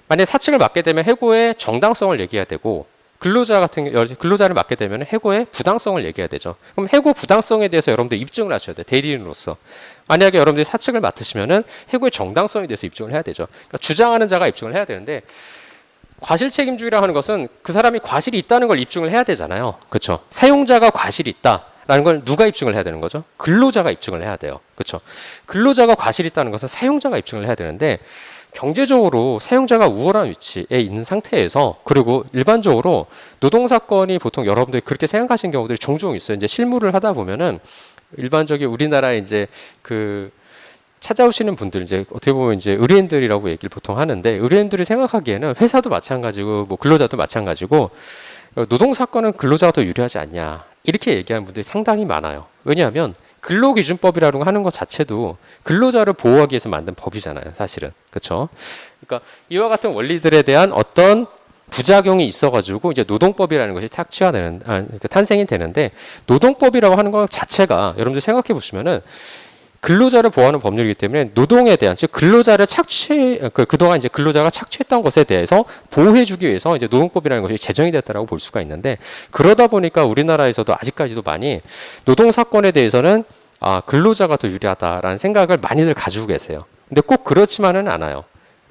만약 사측을 맡게 되면 해고의 정당성을 얘기해야 되고, 근로자를 맡게 되면 해고의 부당성을 얘기해야 되죠. 그럼 해고 부당성에 대해서 여러분들 입증을 하셔야 돼요. 대리인으로서. 만약에 여러분들이 사측을 맡으시면은 해고의 정당성에 대해서 입증을 해야 되죠. 그러니까 주장하는 자가 입증을 해야 되는데, 과실 책임주의라 하는 것은 그 사람이 과실이 있다는 걸 입증을 해야 되잖아요. 그렇죠? 사용자가 과실이 있다라는 걸 누가 입증을 해야 되는 거죠? 근로자가 입증을 해야 돼요. 그렇죠? 근로자가 과실이 있다는 것은 사용자가 입증을 해야 되는데, 경제적으로 사용자가 우월한 위치에 있는 상태에서, 그리고 일반적으로 노동사건이 보통 여러분들이 그렇게 생각하시는 경우들이 종종 있어요. 이제 실무를 하다 보면은 일반적인 우리나라에 이제 그 찾아오시는 분들, 이제 어떻게 보면 이제 의뢰인들이라고 얘기를 보통 하는데, 의뢰인들이 생각하기에는 회사도 마찬가지고 뭐 근로자도 마찬가지고 노동사건은 근로자가 더 유리하지 않냐, 이렇게 얘기하는 분들이 상당히 많아요. 왜냐하면 근로기준법이라는 거 하는 것 자체도 근로자를 보호하기 위해서 만든 법이잖아요, 사실은. 그렇죠? 그러니까 이와 같은 원리들에 대한 어떤 부작용이 있어가지고 이제 노동법이라는 것이 탄생이 되는데, 노동법이라고 하는 것 자체가 여러분들 생각해 보시면은 근로자를 보호하는 법률이기 때문에 노동에 대한, 즉 근로자를 그동안 이제 근로자가 착취했던 것에 대해서 보호해주기 위해서 이제 노동법이라는 것이 제정이 됐다라고 볼 수가 있는데, 그러다 보니까 우리나라에서도 아직까지도 많이 노동 사건에 대해서는 근로자가 더 유리하다라는 생각을 많이들 가지고 계세요. 근데 꼭 그렇지만은 않아요.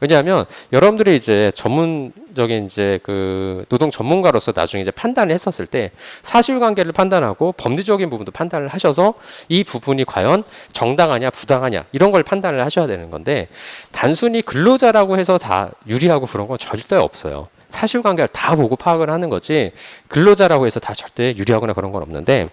왜냐하면 여러분들이 이제 전문적인 이제 그 노동 전문가로서 나중에 이제 판단을 했었을 때 사실관계를 판단하고 법리적인 부분도 판단을 하셔서 이 부분이 과연 정당하냐 부당하냐 이런 걸 판단을 하셔야 되는 건데, 단순히 근로자라고 해서 다 유리하고 그런 건 절대 없어요. 사실관계를 다 보고 파악을 하는 거지 근로자라고 해서 다 절대 유리하거나 그런 건 없는데,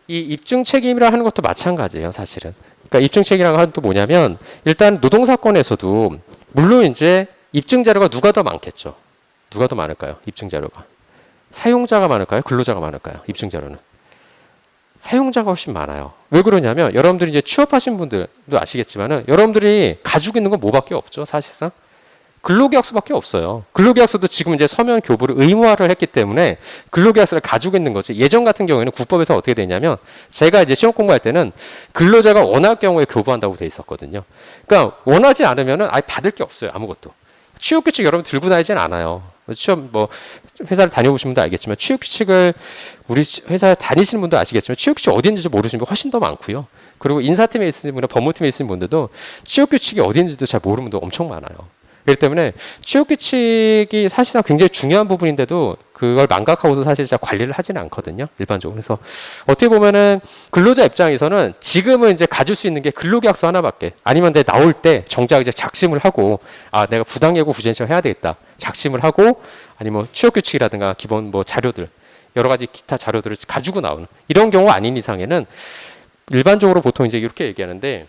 이 입증 책임이라 하는 것도 마찬가지예요, 사실은. 그러니까 입증 책임이라는 건 또 뭐냐면, 일단 노동 사건에서도 물론 이제 입증 자료가 누가 더 많겠죠. 누가 더 많을까요? 입증 자료가. 사용자가 많을까요? 근로자가 많을까요? 입증 자료는. 사용자가 훨씬 많아요. 왜 그러냐면 여러분들이 이제 취업하신 분들도 아시겠지만은 여러분들이 가지고 있는 건 뭐밖에 없죠, 사실상. 근로계약서밖에 없어요. 근로계약서도 지금 이제 서면 교부를 의무화를 했기 때문에 근로계약서를 가지고 있는 거지. 예전 같은 경우에는 국법에서 어떻게 되냐면, 제가 이제 시험 공부할 때는 근로자가 원할 경우에 교부한다고 돼 있었거든요. 그러니까 원하지 않으면은 아예 받을 게 없어요, 아무것도. 취업규칙 여러분 들고 다니진 않아요. 취업 뭐 회사를 다녀보신 분도 알겠지만 취업규칙을 우리 회사에 다니시는 분도 아시겠지만 취업규칙 어디 있는지 모르시는 분 훨씬 더 많고요. 그리고 인사팀에 있으신 분이나 법무팀에 있으신 분들도 취업규칙이 어디 있는지도 잘 모르는 분도 엄청 많아요. 그렇기 때문에 취업규칙이 사실상 굉장히 중요한 부분인데도 그걸 망각하고서 사실 잘 관리를 하지는 않거든요, 일반적으로. 그래서 어떻게 보면은 근로자 입장에서는 지금은 이제 가질 수 있는 게 근로계약서 하나밖에, 아니면 내 나올 때 정작 이제 작심을 하고 내가 부당예고 부재신청을 해야 되겠다 작심을 하고, 아니면 뭐 취업규칙이라든가 기본 뭐 자료들 여러 가지 기타 자료들을 가지고 나오는 이런 경우 아닌 이상에는 일반적으로 보통 이제 이렇게 얘기하는데,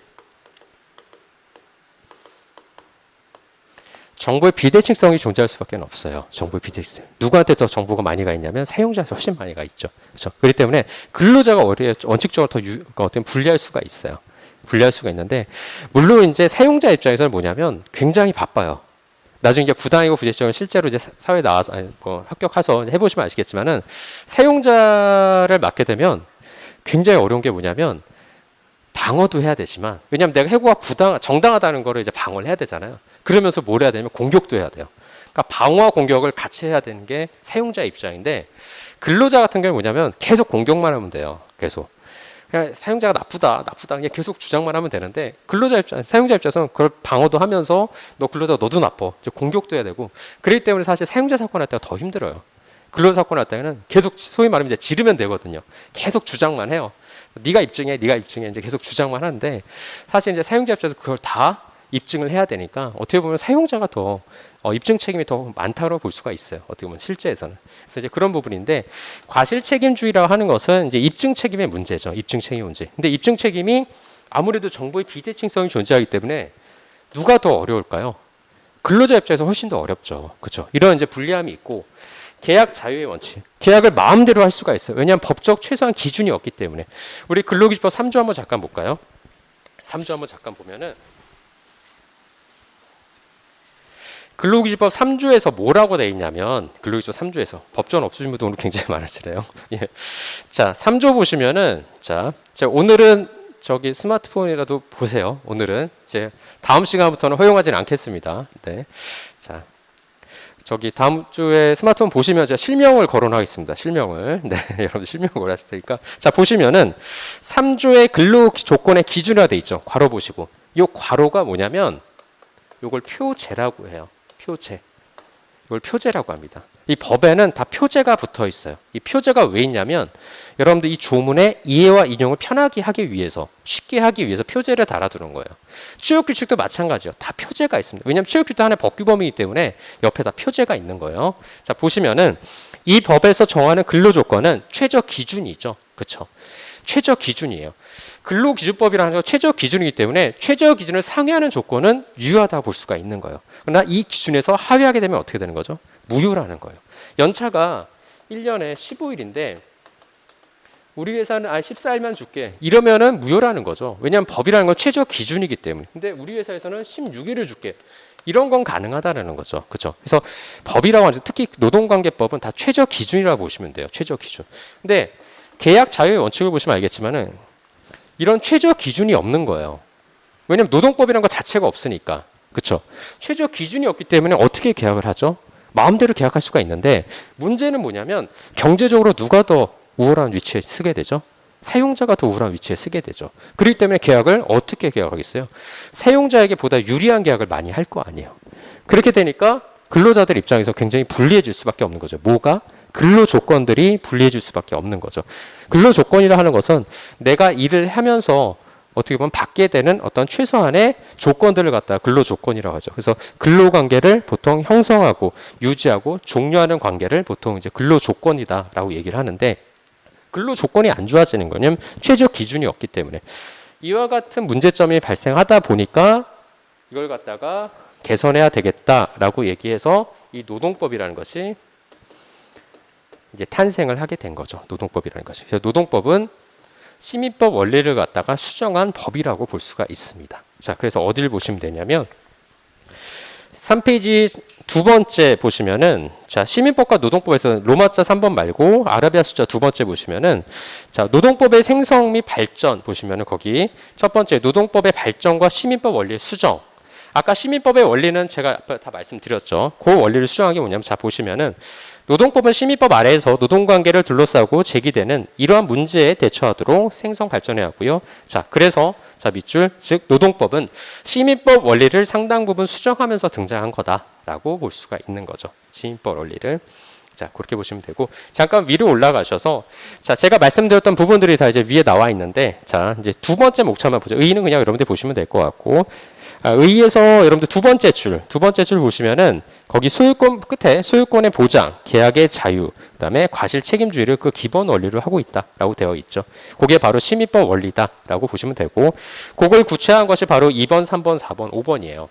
정보의 비대칭성이 존재할 수밖에 없어요. 정보의 비대칭성. 누구한테 더 정보가 많이 가 있냐면 사용자한테 훨씬 많이 가 있죠. 그렇죠? 그렇기 때문에 근로자가 원칙적으로 더 어떤 불리할 수가 있어요. 불리할 수가 있는데, 물론 이제 사용자 입장에서는 뭐냐면 굉장히 바빠요. 나중에 이제 부당이고 부재시정을 실제로 이제 사회에 나와서 뭐 합격해서 해보시면 아시겠지만은, 사용자를 맡게 되면 굉장히 어려운 게 뭐냐면 방어도 해야 되지만, 왜냐하면 내가 해고가 정당하다는 거를 이제 방어를 해야 되잖아요. 그러면서 뭘 해야 되냐면 공격도 해야 돼요. 그러니까 방어와 공격을 같이 해야 되는 게 사용자 입장인데, 근로자 같은 경우는 뭐냐면 계속 공격만 하면 돼요. 계속. 그냥 사용자가 나쁘다 그냥 계속 주장만 하면 되는데 사용자 입장에서는 그걸 방어도 하면서 너 근로자 너도 나빠. 이제 공격도 해야 되고 그렇기 때문에 사실 사용자 사건 할 때가 더 힘들어요. 근로자 사건 할 때는 계속 소위 말하면 이제 지르면 되거든요. 계속 주장만 해요. 네가 입증해 이제 계속 주장만 하는데 사실 이제 사용자 입장에서 그걸 다 입증을 해야 되니까 어떻게 보면 사용자가 더 입증 책임이 더 많다고 볼 수가 있어요. 어떻게 보면 실제에서는. 그래서 이제 그런 부분인데 과실 책임주의라고 하는 것은 이제 입증 책임의 문제죠. 입증 책임 문제. 근데 입증 책임이 아무래도 정보의 비대칭성이 존재하기 때문에 누가 더 어려울까요? 근로자 입장에서 훨씬 더 어렵죠. 그렇죠? 이런 이제 불리함이 있고 계약 자유의 원칙. 계약을 마음대로 할 수가 있어요. 왜냐하면 법적 최소한 기준이 없기 때문에. 우리 근로기준법 3조 한번 잠깐 볼까요? 3조 한번 잠깐 보면은 근로기준법 3조에서 뭐라고 돼 있냐면 근로기준법 3조에서 법전 없으신 분도 오늘 굉장히 많으시네요. 예. 자, 3조 보시면은 자, 오늘은 저기 스마트폰이라도 보세요. 오늘은 이제 다음 시간부터는 허용하지는 않겠습니다. 네. 자, 저기 다음 주에 스마트폰 보시면 제가 실명을 거론하겠습니다. 실명을. 네, 여러분 실명을 거론하실 테니까. 자, 보시면은 3조의 근로 조건의 기준화돼 있죠. 괄호 보시고. 이 괄호가 뭐냐면 이걸 표제라고 해요. 표제. 이걸 표제라고 합니다. 이 법에는 다 표제가 붙어 있어요. 이 표제가 왜 있냐면 여러분들 이 조문의 이해와 인용을 편하게 하기 위해서 쉽게 하기 위해서 표제를 달아두는 거예요. 취업규칙도 마찬가지요. 다 표제가 있습니다. 왜냐하면 취업규칙도 하나의 법규범이기 때문에 옆에 다 표제가 있는 거예요. 자, 보시면은 이 법에서 정하는 근로조건은 최저 기준이죠. 그렇죠? 최저 기준이에요. 근로기준법이라는 건 최저 기준이기 때문에 최저 기준을 상회하는 조건은 유효하다고 볼 수가 있는 거예요. 그러나 이 기준에서 하회하게 되면 어떻게 되는 거죠? 무효라는 거예요. 연차가 1년에 15일인데 우리 회사는 14일만 줄게. 이러면은 무효라는 거죠. 왜냐하면 법이라는 건 최저 기준이기 때문에. 근데 우리 회사에서는 16일을 줄게. 이런 건 가능하다는 거죠. 그렇죠? 그래서 법이라고 하죠. 특히 노동관계법은 다 최저 기준이라고 보시면 돼요. 최저 기준. 근데 계약 자유의 원칙을 보시면 알겠지만은 이런 최저 기준이 없는 거예요. 왜냐하면 노동법이라는 것 자체가 없으니까. 그렇죠? 최저 기준이 없기 때문에 어떻게 계약을 하죠? 마음대로 계약할 수가 있는데 문제는 뭐냐면 경제적으로 누가 더 우월한 위치에 쓰게 되죠? 사용자가 더 우월한 위치에 쓰게 되죠. 그렇기 때문에 계약을 어떻게 계약하겠어요? 사용자에게 보다 유리한 계약을 많이 할 거 아니에요. 그렇게 되니까 근로자들 입장에서 굉장히 불리해질 수밖에 없는 거죠. 뭐가? 근로 조건들이 불리해질 수밖에 없는 거죠. 근로 조건이라 하는 것은 내가 일을 하면서 어떻게 보면 받게 되는 어떤 최소한의 조건들을 갖다가 근로 조건이라고 하죠. 그래서 근로 관계를 보통 형성하고 유지하고 종료하는 관계를 보통 이제 근로 조건이다라고 얘기를 하는데 근로 조건이 안 좋아지는 거냐면 최저 기준이 없기 때문에 이와 같은 문제점이 발생하다 보니까 이걸 갖다가 개선해야 되겠다라고 얘기해서 이 노동법이라는 것이 이제 탄생을 하게 된 거죠. 노동법이라는 것이. 그래서 노동법은 시민법 원리를 갖다가 수정한 법이라고 볼 수가 있습니다. 자, 그래서 어디를 보시면 되냐면 3페이지 두 번째 보시면은 자, 시민법과 노동법에서 로마자 3번 말고 아라비아 숫자 두 번째 보시면은 자, 노동법의 생성 및 발전 보시면은 거기 첫 번째 노동법의 발전과 시민법 원리의 수정. 아까 시민법의 원리는 제가 다 말씀드렸죠. 그 원리를 수정한 게 뭐냐면 자, 보시면은 노동법은 시민법 아래에서 노동관계를 둘러싸고 제기되는 이러한 문제에 대처하도록 생성 발전해야 하고요. 자, 그래서 자, 밑줄 즉 노동법은 시민법 원리를 상당 부분 수정하면서 등장한 거다라고 볼 수가 있는 거죠. 시민법 원리를. 자, 그렇게 보시면 되고 잠깐 위로 올라가셔서 자, 제가 말씀드렸던 부분들이 다 이제 위에 나와 있는데 자, 이제 두 번째 목차만 보죠. 의의는 그냥 여러분들 보시면 될 것 같고 의의에서 여러분들 두 번째 줄 보시면은 거기 소유권 끝에 소유권의 보장, 계약의 자유, 그다음에 과실 책임주의를 그 기본 원리로 하고 있다라고 되어 있죠. 그게 바로 시민법 원리다라고 보시면 되고 그걸 구체화한 것이 바로 2번, 3번, 4번, 5번이에요.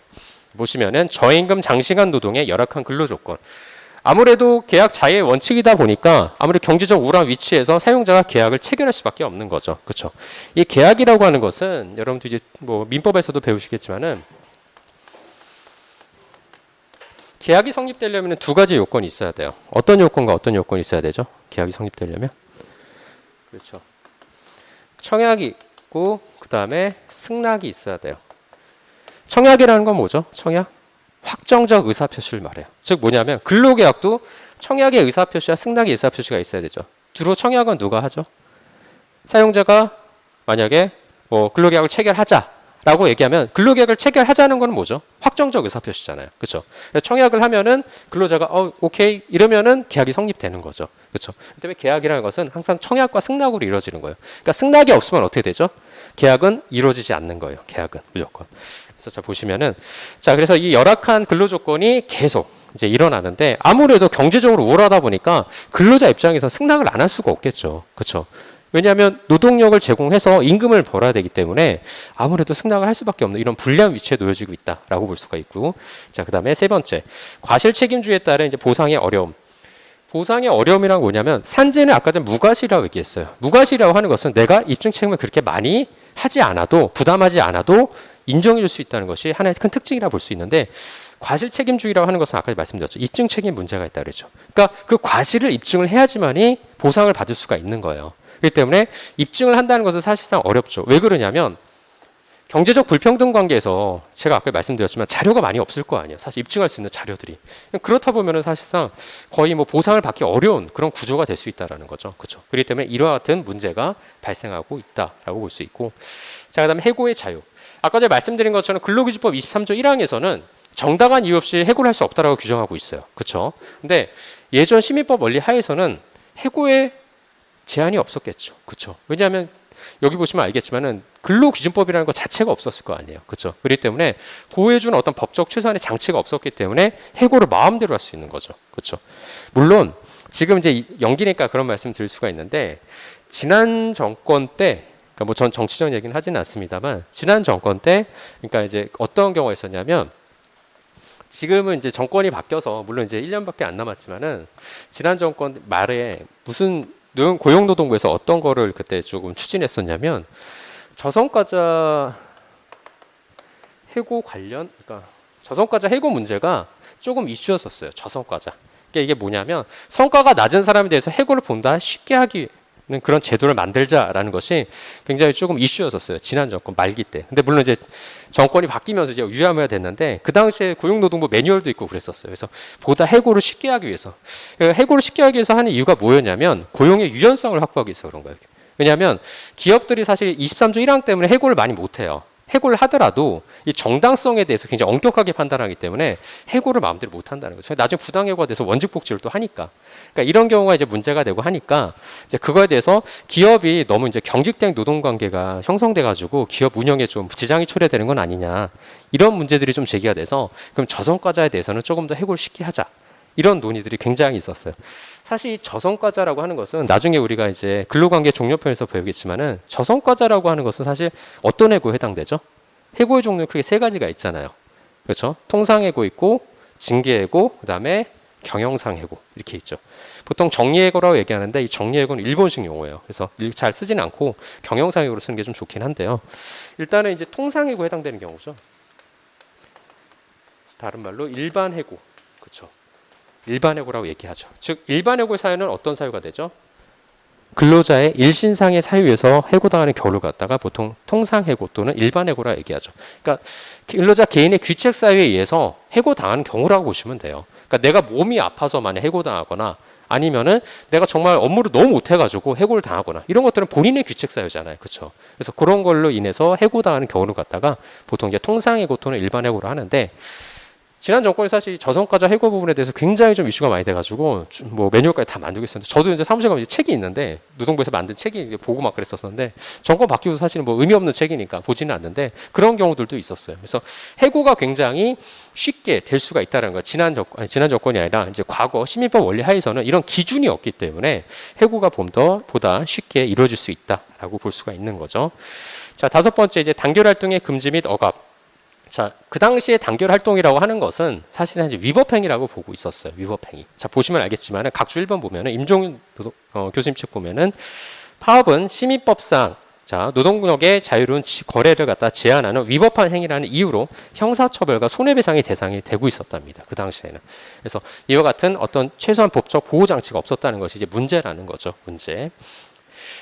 보시면은 저임금 장시간 노동의 열악한 근로조건. 아무래도 계약 자유의 원칙이다 보니까 아무래도 경제적 우월한 위치에서 사용자가 계약을 체결할 수밖에 없는 거죠. 그렇죠? 이 계약이라고 하는 것은 여러분들 이제 뭐 민법에서도 배우시겠지만은 계약이 성립되려면 두 가지 요건이 있어야 돼요. 어떤 요건과 어떤 요건이 있어야 되죠? 계약이 성립되려면 그렇죠. 청약이 있고 그 다음에 승낙이 있어야 돼요. 청약이라는 건 뭐죠? 청약? 확정적 의사표시를 말해요. 즉 뭐냐면 근로계약도 청약의 의사표시와 승낙의 의사표시가 있어야 되죠. 주로 청약은 누가 하죠? 사용자가 만약에 뭐 근로계약을 체결하자라고 얘기하면 근로계약을 체결하자는 건 뭐죠? 확정적 의사표시잖아요. 그렇죠? 청약을 하면은 근로자가 오케이 이러면은 계약이 성립되는 거죠. 그렇죠? 그다음에 계약이라는 것은 항상 청약과 승낙으로 이루어지는 거예요. 그러니까 승낙이 없으면 어떻게 되죠? 계약은 이루어지지 않는 거예요. 계약은 무조건. 그래서 자 보시면은 자 그래서 이 열악한 근로 조건이 계속 이제 일어나는데 아무래도 경제적으로 우울하다 보니까 근로자 입장에서 승낙을 안 할 수가 없겠죠. 그렇죠? 왜냐하면 노동력을 제공해서 임금을 벌어야 되기 때문에 아무래도 승낙을 할 수밖에 없는 이런 불리한 위치에 놓여지고 있다라고 볼 수가 있고, 자 그다음에 세 번째 과실 책임주의에 따른 이제 보상의 어려움. 보상의 어려움이란 뭐냐면 산재는 아까 전 무과실이라고 얘기했어요. 무과실이라고 하는 것은 내가 입증 책임을 그렇게 많이 하지 않아도 부담하지 않아도 인정해 줄 수 있다는 것이 하나의 큰 특징이라 볼 수 있는데, 과실 책임주의라고 하는 것은 아까 말씀드렸죠. 입증 책임 문제가 있다 그랬죠. 그러니까 그 과실을 입증을 해야지만이 보상을 받을 수가 있는 거예요. 그렇기 때문에 입증을 한다는 것은 사실상 어렵죠. 왜 그러냐면 경제적 불평등 관계에서 제가 아까 말씀드렸지만 자료가 많이 없을 거 아니에요. 사실 입증할 수 있는 자료들이. 그렇다 보면은 사실상 거의 뭐 보상을 받기 어려운 그런 구조가 될 수 있다라는 거죠. 그렇죠. 그렇기 때문에 이와 같은 문제가 발생하고 있다라고 볼 수 있고, 자 그다음에 해고의 자유. 아까 제가 말씀드린 것처럼 근로기준법 23조 1항에서는 정당한 이유 없이 해고를 할 수 없다라고 규정하고 있어요. 그렇죠. 근데 예전 시민법 원리 하에서는 해고의 제한이 없었겠죠. 그렇죠. 왜냐하면 여기 보시면 알겠지만은 근로기준법이라는 것 자체가 없었을 거 아니에요. 그렇죠. 그렇기 때문에 보호해주는 어떤 법적 최소한의 장치가 없었기 때문에 해고를 마음대로 할 수 있는 거죠. 그렇죠. 물론 지금 이제 연기니까 그런 말씀 드릴 수가 있는데, 지난 정권 때, 그러니까 뭐 전 정치적 얘기는 하지는 않습니다만, 지난 정권 때, 그러니까 이제 어떤 경우가 있었냐면, 지금은 이제 정권이 바뀌어서 물론 이제 1년밖에 안 남았지만은 지난 정권 말에 무슨 고용노동부에서 어떤 거를 그때 조금 추진했었냐면, 저성과자 해고 관련, 그러니까 저성과자 해고 문제가 조금 이슈였었어요. 저성과자. 그러니까 이게 뭐냐면 성과가 낮은 사람에 대해서 해고를 본다 쉽게 하기 그런 제도를 만들자라는 것이 굉장히 조금 이슈였었어요. 지난 정권 말기 때. 근데 물론 이제 정권이 바뀌면서 이제 유야무야 됐는데, 그 당시에 고용노동부 매뉴얼도 있고 그랬었어요. 그래서 보다 해고를 쉽게 하기 위해서. 해고를 쉽게 하기 위해서 하는 이유가 뭐였냐면 고용의 유연성을 확보하기 위해서 그런 거예요. 왜냐하면 기업들이 사실 23조 1항 때문에 해고를 많이 못해요. 해고를 하더라도 이 정당성에 대해서 굉장히 엄격하게 판단하기 때문에 해고를 마음대로 못 한다는 거죠. 나중에 부당해고가 돼서 원직 복지를 또 하니까. 그러니까 이런 경우가 이제 문제가 되고 하니까 이제 그거에 대해서 기업이 너무 이제 경직된 노동 관계가 형성돼 가지고 기업 운영에 좀 지장이 초래되는 건 아니냐. 이런 문제들이 좀 제기가 돼서 그럼 저성과자에 대해서는 조금 더 해고를 쉽게 하자. 이런 논의들이 굉장히 있었어요. 사실 이 저성과자라고 하는 것은 나중에 우리가 이제 근로관계 종료편에서 배우겠지만은, 저성과자라고 하는 것은 사실 어떤 해고에 해당되죠? 해고의 종류는 크게 세 가지가 있잖아요. 그렇죠? 통상해고 있고, 징계해고, 그다음에 경영상해고 이렇게 있죠. 보통 정리해고라고 얘기하는데 이 정리해고는 일본식 용어예요. 그래서 잘 쓰지는 않고 경영상해고로 쓰는 게 좀 좋긴 한데요. 일단은 이제 통상해고에 해당되는 경우죠. 다른 말로 일반해고. 그렇죠. 일반해고라고 얘기하죠. 즉 일반해고 사유는 어떤 사유가 되죠? 근로자의 일신상의 사유에서 해고당하는 경우를 갖다가 보통 통상해고 또는 일반해고라 얘기하죠. 그러니까 근로자 개인의 귀책 사유에 의해서 해고당하는 경우라고 보시면 돼요. 그러니까 내가 몸이 아파서 만약 해고당하거나, 아니면은 내가 정말 업무를 너무 못해가지고 해고를 당하거나, 이런 것들은 본인의 귀책 사유잖아요. 그렇죠? 그래서 그런 걸로 인해서 해고당하는 경우를 갖다가 보통 이제 통상해고 또는 일반해고로 하는데, 지난 정권이 사실 저성과자 해고 부분에 대해서 굉장히 좀 이슈가 많이 돼가지고 뭐 매뉴얼까지 다 만들고 있었는데, 저도 이제 사무실 가면 이제 책이 있는데 노동부에서 만든 책이 이제 보고 막 그랬었는데, 정권 바뀌고 사실은 뭐 의미 없는 책이니까 보지는 않는데 그런 경우들도 있었어요. 그래서 해고가 굉장히 쉽게 될 수가 있다는 거예요. 지난 정권이 아니라 이제 과거 시민법 원리 하에서는 이런 기준이 없기 때문에 해고가 보다 쉽게 이루어질 수 있다라고 볼 수가 있는 거죠. 자, 다섯 번째 이제 단결 활동의 금지 및 억압. 자, 그 당시에 단결 활동이라고 하는 것은 사실은 이제 위법행위라고 보고 있었어요. 위법행위. 자, 보시면 알겠지만은 각주 1번 보면은 임종윤 교수님 책 보면은 파업은 시민법상 자, 노동력의 자유로운 거래를 갖다 제한하는 위법한 행위라는 이유로 형사처벌과 손해배상의 대상이 되고 있었답니다. 그 당시에는. 그래서 이와 같은 어떤 최소한 법적 보호 장치가 없었다는 것이 이제 문제라는 거죠. 문제.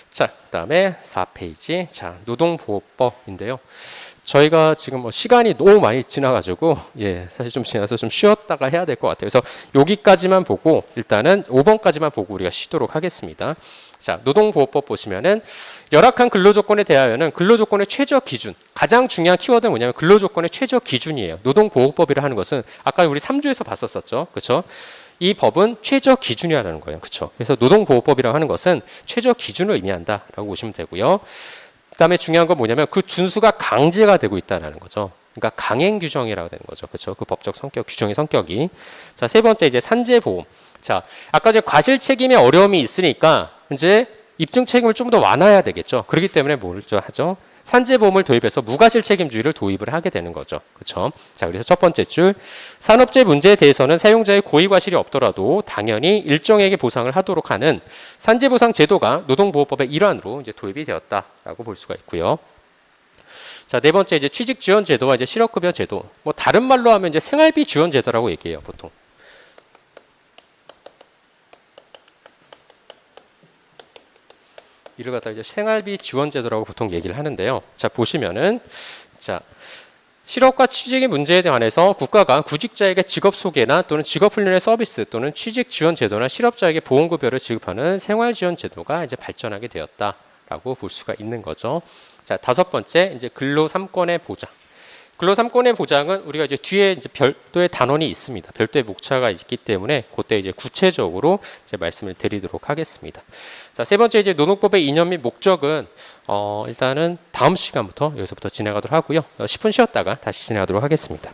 자, 그다음에 4페이지. 자, 노동보호법인데요. 저희가 지금 뭐 시간이 너무 많이 지나가지고 사실 좀 지나서 좀 쉬었다가 해야 될 것 같아요. 그래서 여기까지만 보고 일단은 5번까지만 보고 우리가 쉬도록 하겠습니다. 자, 노동보호법 보시면은 열악한 근로조건에 대하여는 근로조건의 최저 기준, 가장 중요한 키워드는 뭐냐면 근로조건의 최저 기준이에요. 노동보호법이라 하는 것은 아까 우리 3주에서 봤었었죠. 그렇죠? 이 법은 최저 기준이라는 거예요. 그렇죠? 그래서 노동보호법이라고 하는 것은 최저 기준을 의미한다라고 보시면 되고요. 그다음에 중요한 건 뭐냐면 그 준수가 강제가 되고 있다는 거죠. 그러니까 강행 규정이라고 되는 거죠. 그렇죠? 그 법적 성격, 규정의 성격이. 자, 세 번째 이제 산재보험. 자, 아까 이제 과실 책임에 어려움이 있으니까 이제 입증 책임을 좀 더 완화해야 되겠죠. 그렇기 때문에 뭘 하죠? 산재보험을 도입해서 무과실 책임주의를 도입을 하게 되는 거죠. 그렇죠? 자, 그래서 첫 번째 줄 산업재 문제에 대해서는 사용자의 고의 과실이 없더라도 당연히 일정에게 보상을 하도록 하는 산재보상 제도가 노동보호법의 일환으로 이제 도입이 되었다라고 볼 수가 있고요. 자, 네 번째 이제 취직 지원 제도와 이제 실업급여 제도. 뭐 다른 말로 하면 이제 생활비 지원 제도라고 얘기해요, 보통. 이를 갖다 이제 생활비 지원 제도라고 보통 얘기를 하는데요. 자, 보시면은 자, 실업과 취직의 문제에 관해서 국가가 구직자에게 직업 소개나 또는 직업 훈련의 서비스 또는 취직 지원 제도나 실업자에게 보험급여를 지급하는 생활 지원 제도가 이제 발전하게 되었다라고 볼 수가 있는 거죠. 자, 다섯 번째 이제 근로 3권의 보장. 근로 3권의 보장은 우리가 이제 뒤에 이제 별도의 단원이 있습니다. 별도의 목차가 있기 때문에 그때 이제 구체적으로 이제 말씀을 드리도록 하겠습니다. 자, 세 번째 이제 노동법의 이념 및 목적은 일단은 다음 시간부터 여기서부터 진행하도록 하고요. 10분 쉬었다가 다시 진행하도록 하겠습니다.